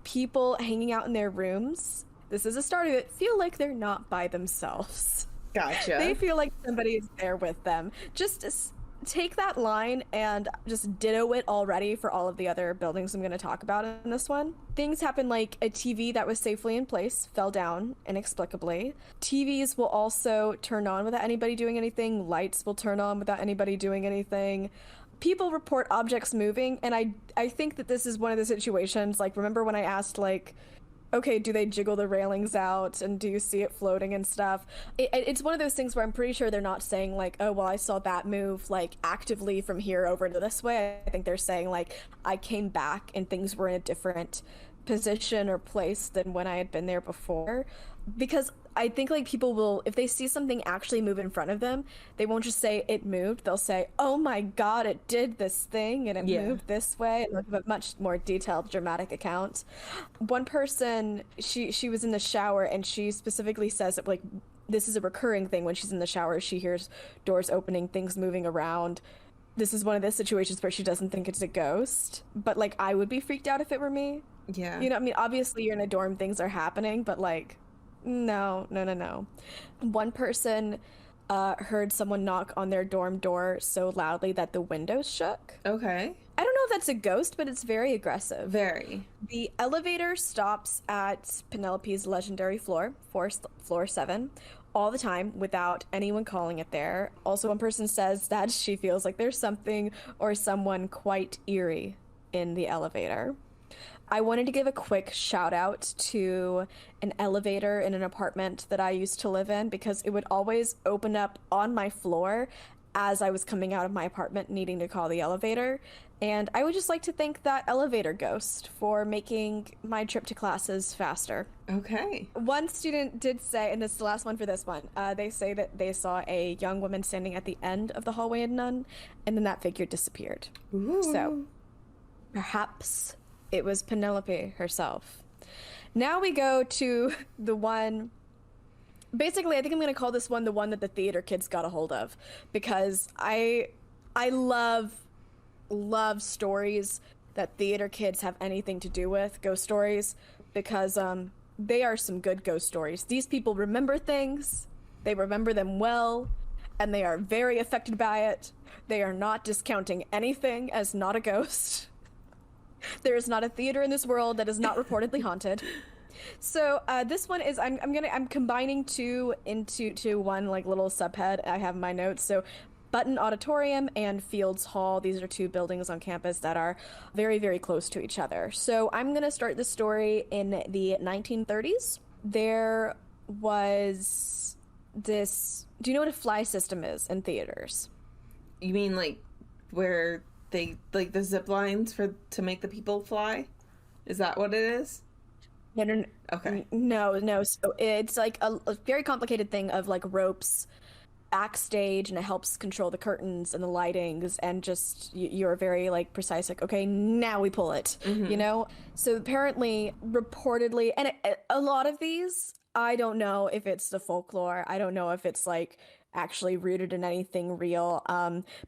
People hanging out in their rooms, this is a start of it, feel like they're not by themselves. Gotcha. They feel like somebody is there with them. Just take that line and just ditto it already for all of the other buildings I'm going to talk about in this one. Things happen like a TV that was safely in place fell down inexplicably. TVs will also turn on without anybody doing anything. Lights will turn on without anybody doing anything. People report objects moving, and I think that this is one of the situations, like, remember when I asked, like, okay, do they jiggle the railings out, and do you see it floating and stuff? It's one of those things where I'm pretty sure they're not saying, like, oh, well, I saw that move, like, actively from here over to this way. I think they're saying, like, I came back and things were in a different position or place than when I had been there before. Because I think, like, people will, if they see something actually move in front of them, they won't just say it moved. They'll say, oh my God, it did this thing and it moved this way. And they'll give a much more detailed, dramatic account. One person, she was in the shower, and she specifically says that, like, this is a recurring thing when she's in the shower. She hears doors opening, things moving around. This is one of those situations where she doesn't think it's a ghost. But, like, I would be freaked out if it were me. Yeah. I mean, obviously you're in a dorm, things are happening, but, like, no. One person heard someone knock on their dorm door so loudly that the windows shook. Okay. I don't know if that's a ghost, but it's very aggressive. Very. The elevator stops at Penelope's legendary floor 7, all the time without anyone calling it there. Also, one person says that she feels like there's something or someone quite eerie in the elevator. I wanted to give a quick shout out to an elevator in an apartment that I used to live in, because it would always open up on my floor as I was coming out of my apartment needing to call the elevator. And I would just like to thank that elevator ghost for making my trip to classes faster. Okay. One student did say, and this is the last one for this one, they say that they saw a young woman standing at the end of the hallway in Nunn, and then that figure disappeared. Ooh. So perhaps it was Penelope herself. Now we go to the one, basically I think I'm going to call this one the one that the theater kids got a hold of, because I love stories that theater kids have anything to do with, ghost stories, because they are some good ghost stories. These people remember things, they remember them well, and they are very affected by it. They are not discounting anything as not a ghost. There is not a theater in this world that is not reportedly haunted. So this one is, I'm combining two into one, like, little subhead I have in my notes. So Button Auditorium and Fields Hall, these are two buildings on campus that are very, very close to each other. So I'm going to start the story in the 1930s. there was this... Do you know what a fly system is in theaters? You mean like where they like the zip lines to make the people fly? Is that what it is? No. Okay. No. So it's like a very complicated thing of like ropes backstage, and it helps control the curtains and the lightings, and just you're very like precise, like, okay, now we pull it, you know? So apparently, reportedly, and a lot of these, I don't know if it's the folklore. I don't know if it's like actually rooted in anything real.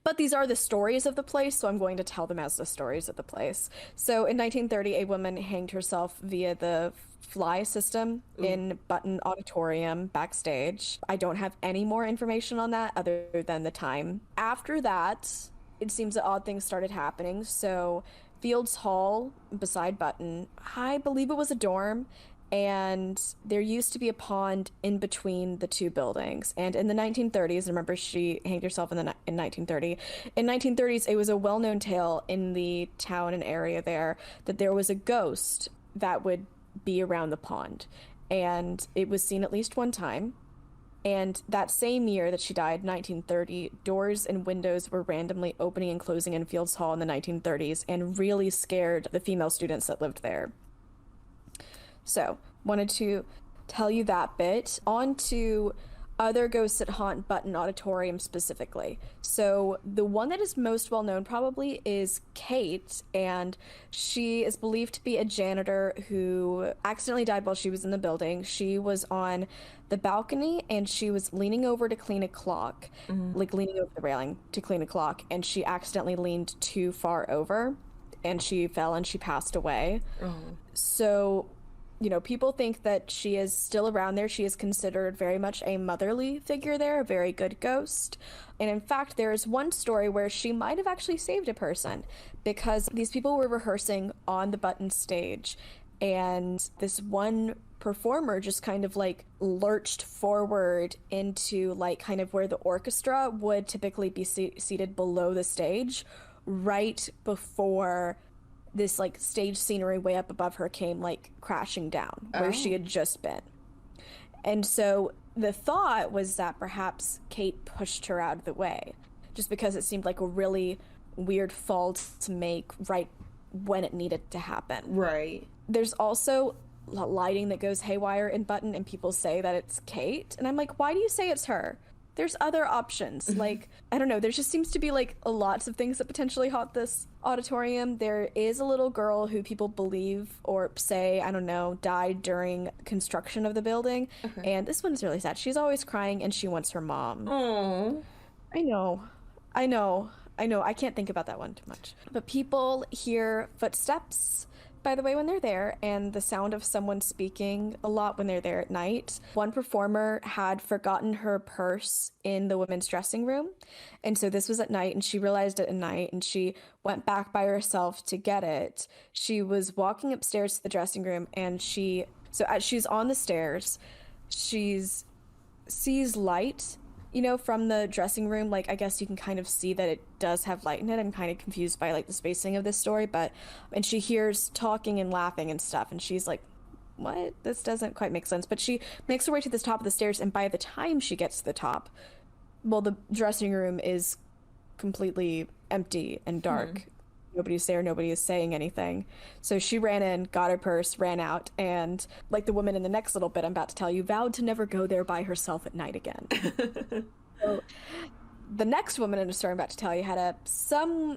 But these are the stories of the place, so I'm going to tell them as the stories of the place. So in 1930, a woman hanged herself via the fly system in Button Auditorium backstage. I don't have any more information on that other than the time. After that, it seems that odd things started happening. So Fields Hall beside Button, I believe it was a dorm, and there used to be a pond in between the two buildings. And in the 1930s, remember she hanged herself in 1930. In 1930s, it was a well-known tale in the town and area there that there was a ghost that would be around the pond. And it was seen at least one time. And that same year that she died, 1930, doors and windows were randomly opening and closing in Fields Hall in the 1930s and really scared the female students that lived there. So, wanted to tell you that bit. On to other ghosts that haunt Button Auditorium specifically. So, the one that is most well known probably is Kate, and she is believed to be a janitor who accidentally died while she was in the building. She was on the balcony and she was leaning over to clean a clock, like leaning over the railing to clean a clock, and she accidentally leaned too far over and she fell and she passed away. So, you know, people think that she is still around there. She is considered very much a motherly figure there, a very good ghost. And in fact, there is one story where she might have actually saved a person, because these people were rehearsing on the Button stage, and this one performer just kind of like lurched forward into like kind of where the orchestra would typically be seated below the stage, right before this like stage scenery way up above her came like crashing down where she had just been. And so the thought was that perhaps Kate pushed her out of the way, just because it seemed like a really weird fall to make right when it needed to happen. Right. There's also lighting that goes haywire in Button, and people say that it's Kate, and I'm like, why do you say it's her? There's other options. Like, I don't know, there just seems to be like lots of things that potentially haunt this auditorium. There is a little girl who people believe or say, I don't know, died during construction of the building. And this one's really sad. She's always crying and she wants her mom. Oh, I know. I can't think about that one too much. But people hear footsteps, by the way, when they're there, and the sound of someone speaking a lot when they're there at night. One performer had forgotten her purse in the women's dressing room, and so this was at night, and she realized it at night, and she went back by herself to get it. She was walking upstairs to the dressing room, and so as she's on the stairs, sees light, you know, from the dressing room. Like, I guess you can kind of see that it does have light in it. I'm kind of confused by like the spacing of this story, and she hears talking and laughing and stuff, and she's like, what? This doesn't quite make sense. But she makes her way to the top of the stairs, and by the time she gets to the top, well, the dressing room is completely empty and dark. Nobody's there, nobody is saying anything. So she ran in, got her purse, ran out, and like the woman in the next little bit I'm about to tell you, vowed to never go there by herself at night again. So the next woman in the story I'm about to tell you had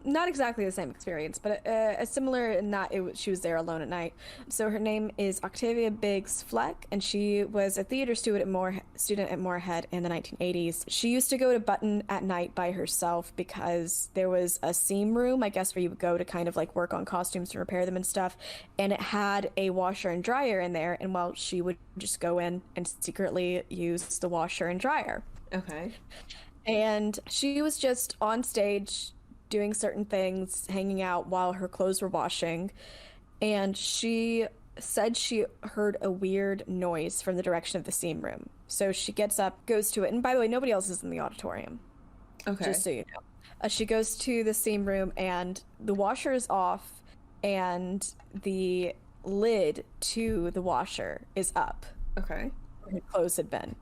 not exactly the same experience, but a similar in that she was there alone at night. So her name is Octavia Biggs Fleck, and she was a theater student at Morehead in the 1980s. She used to go to Button at night by herself because there was a seam room, I guess, where you would go to kind of like work on costumes and repair them and stuff, and it had a washer and dryer in there, and well, she would just go in and secretly use the washer and dryer. Okay. And she was just on stage doing certain things, hanging out while her clothes were washing. And she said she heard a weird noise from the direction of the seam room. So she gets up, goes to it. And by the way, nobody else is in the auditorium. Okay. Just so you know. She goes to the seam room, and the washer is off, and the lid to the washer is up. Okay. Where her clothes had been.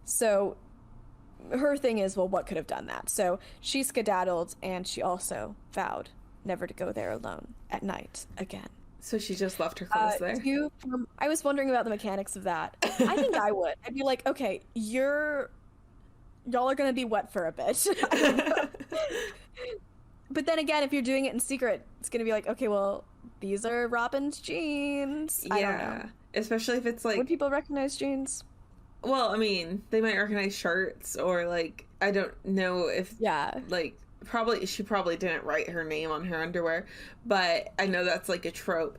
So her thing is, well, what could have done that? So she skedaddled, and she also vowed never to go there alone at night again. So she just left her clothes there? I was wondering about the mechanics of that. I think I would. I'd be like, okay, y'all are gonna be wet for a bit. But then again, if you're doing it in secret, it's gonna be like, okay, well, these are Robin's jeans. Yeah. I don't know. Especially if it's like... Would people recognize jeans? Well, I mean, they might recognize shirts, or like, I don't know if... Yeah. Like, she probably didn't write her name on her underwear, but I know that's like a trope.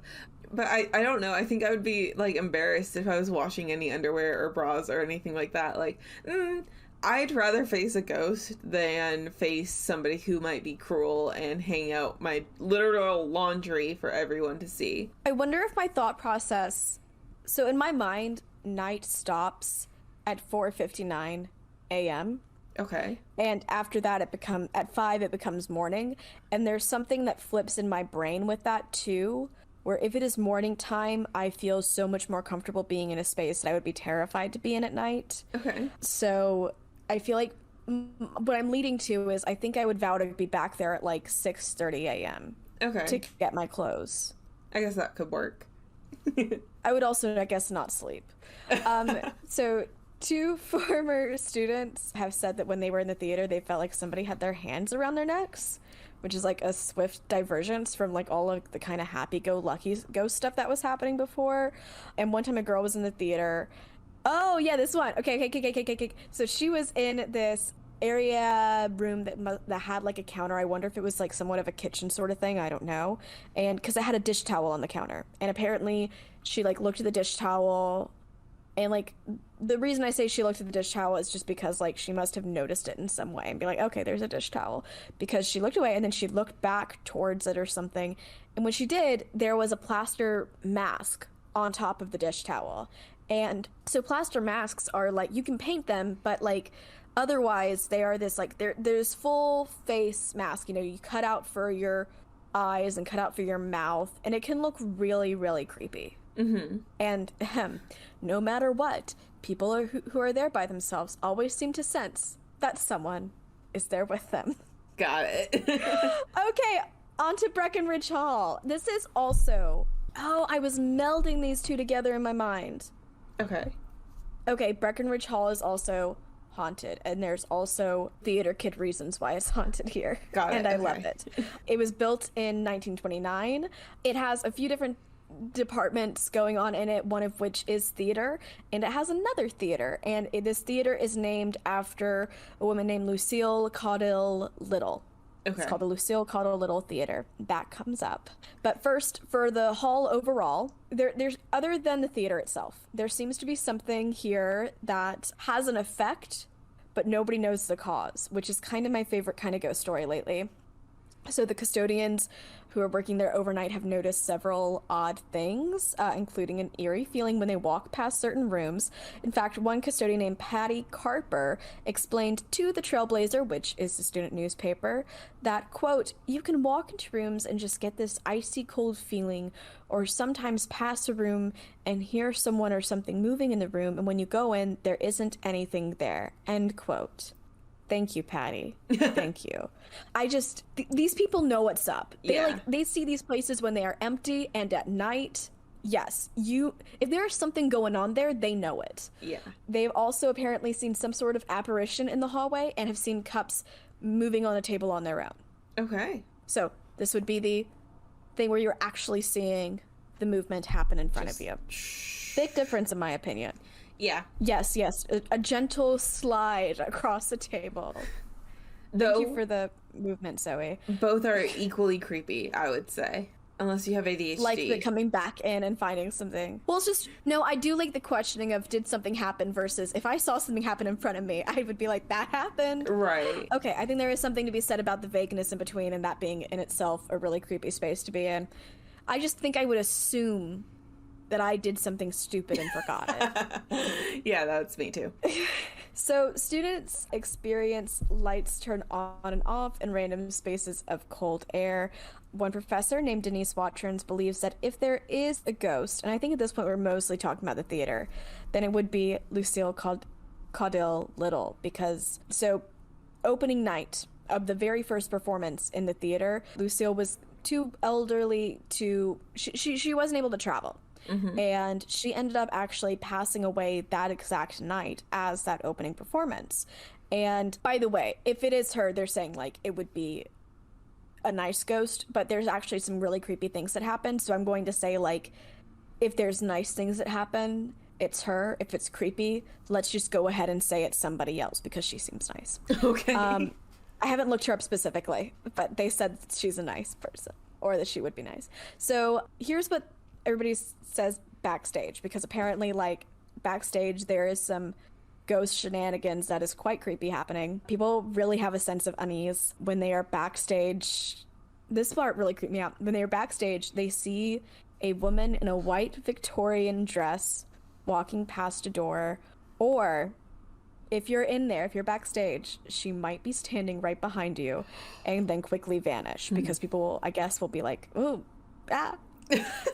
But I don't know. I think I would be like embarrassed if I was washing any underwear or bras or anything like that. Like, I'd rather face a ghost than face somebody who might be cruel and hang out my literal laundry for everyone to see. I wonder if my thought process... So in my mind, night stops at 4:59 a.m. Okay. And after that, at 5, it becomes morning. And there's something that flips in my brain with that too, where if it is morning time, I feel so much more comfortable being in a space that I would be terrified to be in at night. Okay. So I feel like what I'm leading to is I think I would vow to be back there at like 6:30 a.m. Okay. To get my clothes. I guess that could work. I would also, I guess, not sleep. So 2 former students have said that when they were in the theater, they felt like somebody had their hands around their necks, which is like a swift divergence from like all of the kind of happy-go-lucky ghost stuff that was happening before. And one time a girl was in the theater. Oh, yeah, this one. Okay. So she was in this area room that had like a counter. I wonder if it was like somewhat of a kitchen sort of thing. I don't know. And because it had a dish towel on the counter. And apparently she like looked at the dish towel, and like the reason I say she looked at the dish towel is just because like she must have noticed it in some way and be like, okay, there's a dish towel, because she looked away and then she looked back towards it or something. And when she did, there was a plaster mask on top of the dish towel. And so plaster masks are like, you can paint them, but like otherwise they are this like there's full face mask, you know, you cut out for your eyes and cut out for your mouth, and it can look really, really creepy. Mm-hmm. And no matter what, people who are there by themselves always seem to sense that someone is there with them. Got it. Okay, on to Breckenridge Hall. This is also... Oh, I was melding these two together in my mind. Okay, Breckenridge Hall is also haunted, and there's also theater kid reasons why it's haunted here. Got it. And I love it. It was built in 1929. It has a few different departments going on in it, one of which is theater, and it has another theater, and this theater is named after a woman named Lucille Caudill Little. Okay. It's called the Lucille Caudill Little Theater. That comes up. But first, for the hall overall, there's other than the theater itself, there seems to be something here that has an effect, but nobody knows the cause, which is kind of my favorite kind of ghost story lately. So the custodians who are working there overnight have noticed several odd things, including an eerie feeling when they walk past certain rooms. In fact, one custodian named Patty Carper explained to the Trailblazer, which is the student newspaper, that, quote, you can walk into rooms and just get this icy cold feeling, or sometimes pass a room and hear someone or something moving in the room, and when you go in, there isn't anything there, end quote. Thank you, Patty. Thank you. These people know what's up. They see these places when they are empty and at night. Yes, if there's something going on there, they know it. Yeah. They've also apparently seen some sort of apparition in the hallway and have seen cups moving on a table on their own. Okay. So this would be the thing where you're actually seeing the movement happen in front of you. Big difference, in my opinion. Yeah. Yes. A gentle slide across the table. Thank you for the movement, Zoe. Both are equally creepy, I would say. Unless you have ADHD. Like the coming back in and finding something. Well, it's just... No, I do like the questioning of did something happen versus if I saw something happen in front of me, I would be like, that happened? Right. Okay, I think there is something to be said about the vagueness in between and that being in itself a really creepy space to be in. I just think I would assume that I did something stupid and forgot it. Yeah, that's me too. So students experience lights turn on and off in random spaces of cold air. One professor named Denise Watrons believes that if there is a ghost, and I think at this point we're mostly talking about the theater, then it would be Lucille Caudill Little, because opening night of the very first performance in the theater, Lucille was too elderly to she wasn't able to travel. Mm-hmm. And she ended up actually passing away that exact night as that opening performance. And by the way, if it is her, they're saying like it would be a nice ghost, but there's actually some really creepy things that happen. So I'm going to say, like, if there's nice things that happen, it's her. If it's creepy, let's just go ahead and say it's somebody else because she seems nice. Okay. I haven't looked her up specifically, but they said she's a nice person, or that she would be nice. So here's what everybody says backstage, because apparently, like, backstage there is some ghost shenanigans that is quite creepy happening. People really have a sense of unease when they are backstage. This part really creeped me out. When they're backstage, they see a woman in a white Victorian dress walking past a door, or if you're in there, if you're backstage, she might be standing right behind you and then quickly vanish because people, I guess, will be like, oh, ah.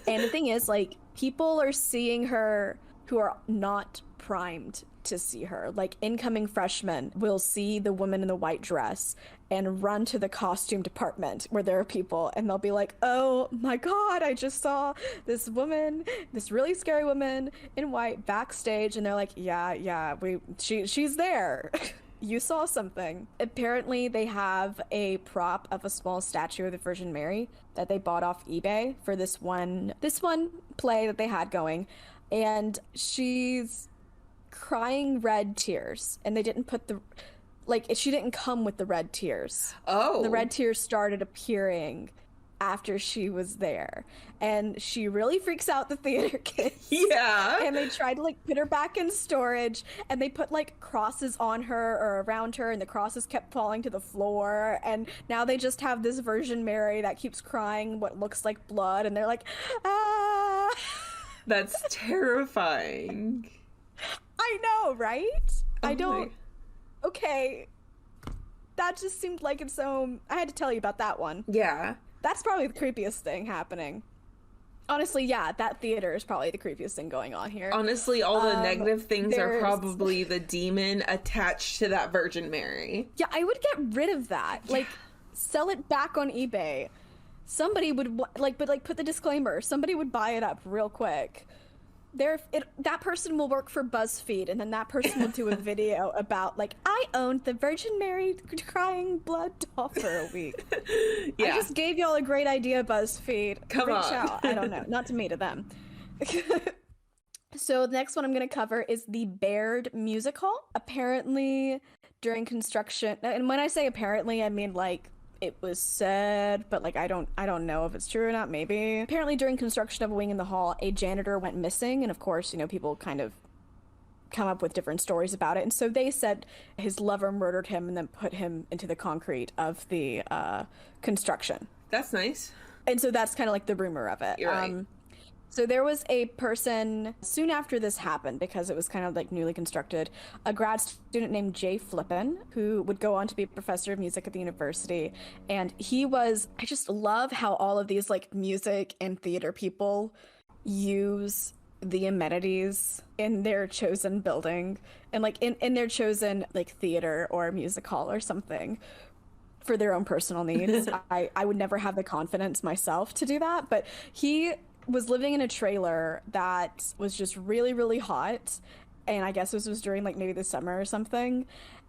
And the thing is, like, people are seeing her who are not primed to see her. Like, incoming freshmen will see the woman in the white dress and run to the costume department where there are people, and they'll be like, oh my god, I just saw this woman, this really scary woman in white backstage. And they're like, yeah, she's there. You saw something. Apparently they have a prop of a small statue of the Virgin Mary that they bought off eBay for this one play that they had going, and she's crying red tears, and they didn't put she didn't come with the red tears. Oh. The red tears started appearing after she was there, and she really freaks out the theater kids. Yeah. And they tried to, like, put her back in storage, and they put, like, crosses on her or around her, and the crosses kept falling to the floor, and now they just have this Virgin Mary that keeps crying what looks like blood, and they're like, ah. That's terrifying. I know, right? Okay. That just seemed like its own. I had to tell you about that one. Yeah. That's probably the creepiest thing happening. Honestly, yeah, that theater is probably the creepiest thing going on here. Honestly, all the negative things are probably the demon attached to that Virgin Mary. Yeah, I would get rid of that. Yeah. Like, sell it back on eBay. Somebody would, put the disclaimer. Somebody would buy it up real quick. That person will work for BuzzFeed, and then that person will do a video about, like, I owned the Virgin Mary crying blood doll for a week. Yeah. I just gave y'all a great idea, BuzzFeed. Reach out. I don't know. Not to me, to them. So the next one I'm going to cover is the Baird musical. Apparently, during construction, and when I say apparently, I mean, like, it was said, but, like, I don't know if it's true or not. Maybe. Apparently, during construction of a wing in the hall, a janitor went missing, and of course, people kind of come up with different stories about it. And so they said his lover murdered him and then put him into the concrete of the construction. That's nice. And so that's kind of like the rumor of it. You're right. So there was a person soon after this happened, because it was kind of like newly constructed, a grad student named Jay Flippin, who would go on to be a professor of music at the university. And I just love how all of these, like, music and theater people use the amenities in their chosen building and, like, in their chosen, like, theater or music hall or something for their own personal needs. I would never have the confidence myself to do that, but he was living in a trailer that was just really, really hot, and I guess this was during, like, maybe the summer or something,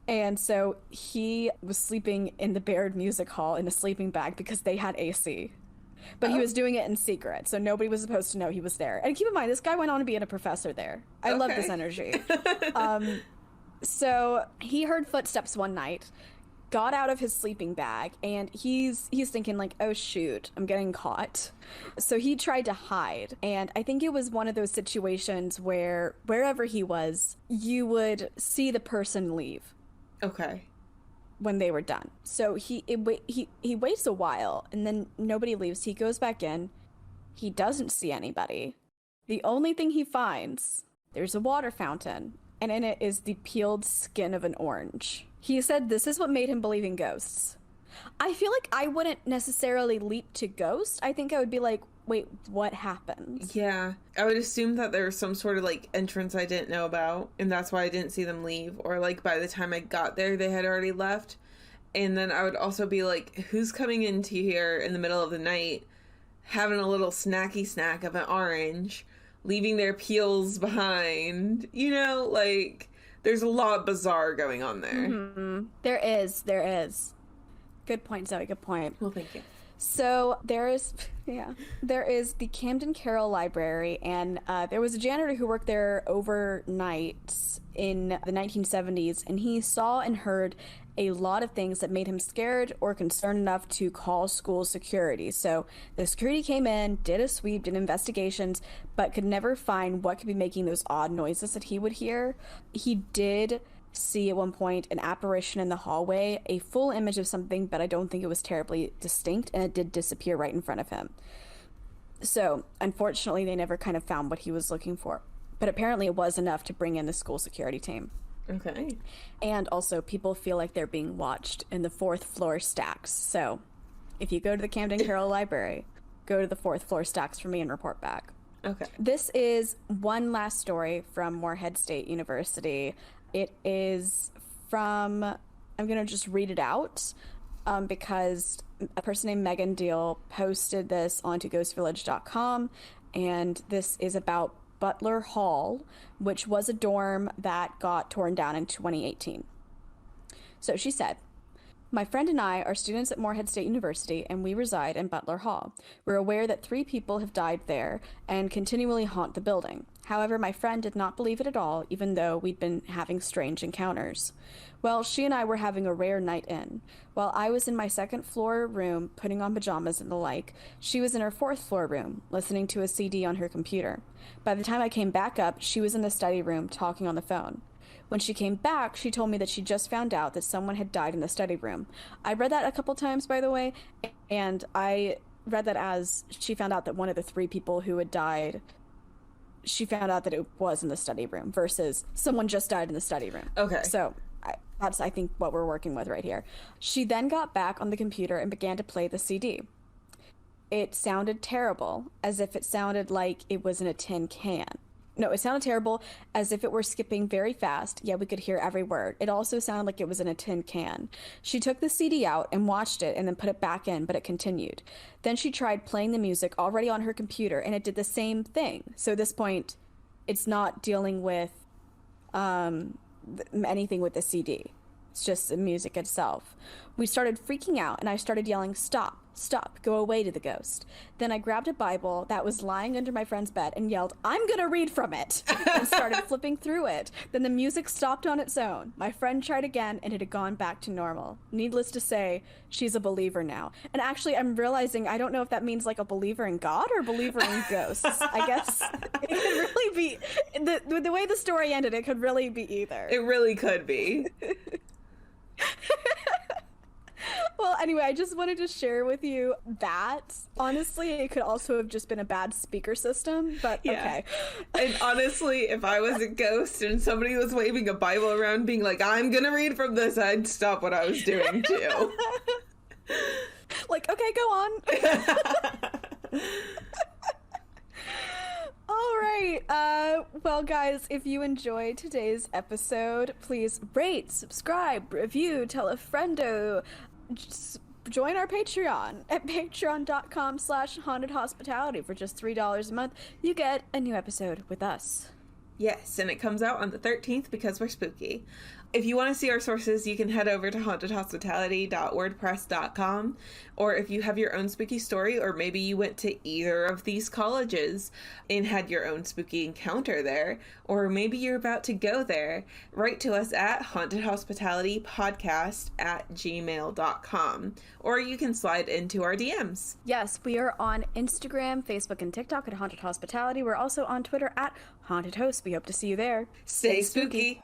and so he was sleeping in the Baird Music Hall in a sleeping bag because they had AC, but he was doing it in secret, so nobody was supposed to know he was there. And keep in mind, this guy went on to be a professor there. I love this energy. So he heard footsteps one night, got out of his sleeping bag, and he's thinking, like, oh shoot, I'm getting caught. So he tried to hide, and I think it was one of those situations where wherever he was, you would see the person leave. Okay. When they were done. So he waits a while, and then nobody leaves. He goes back in. He doesn't see anybody. The only thing he finds, there's a water fountain and in it is the peeled skin of an orange. He said this is what made him believe in ghosts. I feel like I wouldn't necessarily leap to ghost. I think I would be like, wait, what happened? Yeah. I would assume that there was some sort of, like, entrance I didn't know about, and that's why I didn't see them leave. Or, like, by the time I got there, they had already left. And then I would also be like, who's coming into here in the middle of the night, having a little snacky snack of an orange, leaving their peels behind? You know, like, there's a lot bizarre going on there. Mm-hmm. There is. Good point, Zoe, good point. Well, thank you. So there is the Camden Carroll Library, and there was a janitor who worked there overnight in the 1970s, and he saw and heard a lot of things that made him scared or concerned enough to call school security. So the security came in, did a sweep, did investigations, but could never find what could be making those odd noises that he would hear. He did see at one point an apparition in the hallway, a full image of something, but I don't think it was terribly distinct, and it did disappear right in front of him. So unfortunately they never kind of found what he was looking for, but apparently it was enough to bring in the school security team. Okay. And also people feel like they're being watched in the 4th floor stacks. So if you go to the Camden Carroll Library, go to the 4th floor stacks for me and report back. Okay. This is one last story from Morehead State University. It is from, I'm going to just read it out because a person named Megan Deal posted this onto ghostvillage.com, and this is about Butler Hall, which was a dorm that got torn down in 2018. So she said, "My friend and I are students at Morehead State University, and we reside in Butler Hall. We're aware that 3 people have died there and continually haunt the building. However, my friend did not believe it at all, even though we'd been having strange encounters. Well, she and I were having a rare night in. While I was in my 2nd floor room putting on pajamas and the like, she was in her 4th floor room listening to a CD on her computer. By the time I came back up, she was in the study room talking on the phone. When she came back, she told me that she just found out that someone had died in the study room. I read that a couple times, by the way, and I read that as she found out that one of the 3 people who had died, she found out that it was in the study room versus someone just died in the study room. Okay. So that's, I think, what we're working with right here. She then got back on the computer and began to play the CD. It sounded terrible, as if it sounded like it was in a tin can. No, it sounded terrible, as if it were skipping very fast. Yeah, we could hear every word. It also sounded like it was in a tin can. She took the CD out and watched it and then put it back in, but it continued. Then she tried playing the music already on her computer, and it did the same thing. So at this point, it's not dealing with anything with the CD. It's just the music itself. We started freaking out, and I started yelling, "Stop, stop, go away," to the ghost. Then I grabbed a Bible that was lying under my friend's bed and yelled, "I'm gonna read from it," and started flipping through it. Then the music stopped on its own. My friend tried again, and it had gone back to normal. Needless to say, she's a believer now. And actually, I'm realizing I don't know if that means like a believer in God or a believer in ghosts. I guess it could really be, the way the story ended, it could really be either. It really could be. Well, anyway, I just wanted to share with you that. Honestly, it could also have just been a bad speaker system, but yeah. Okay. And honestly, if I was a ghost and somebody was waving a Bible around being like, "I'm gonna read from this," I'd stop what I was doing too. Like, okay, go on. All right. Well, guys, if you enjoyed today's episode, please rate, subscribe, review, tell a friendo. Just join our Patreon at patreon.com/hauntedhospitality. For just $3 a month, you get a new episode with us. Yes, and it comes out on the 13th because we're spooky. If you want to see our sources, you can head over to hauntedhospitality.wordpress.com, or if you have your own spooky story, or maybe you went to either of these colleges and had your own spooky encounter there, or maybe you're about to go there, write to us at hauntedhospitalitypodcast@gmail.com, or you can slide into our DMs. Yes, we are on Instagram, Facebook, and TikTok at Haunted Hospitality. We're also on Twitter at Haunted Host. We hope to see you there. Stay spooky.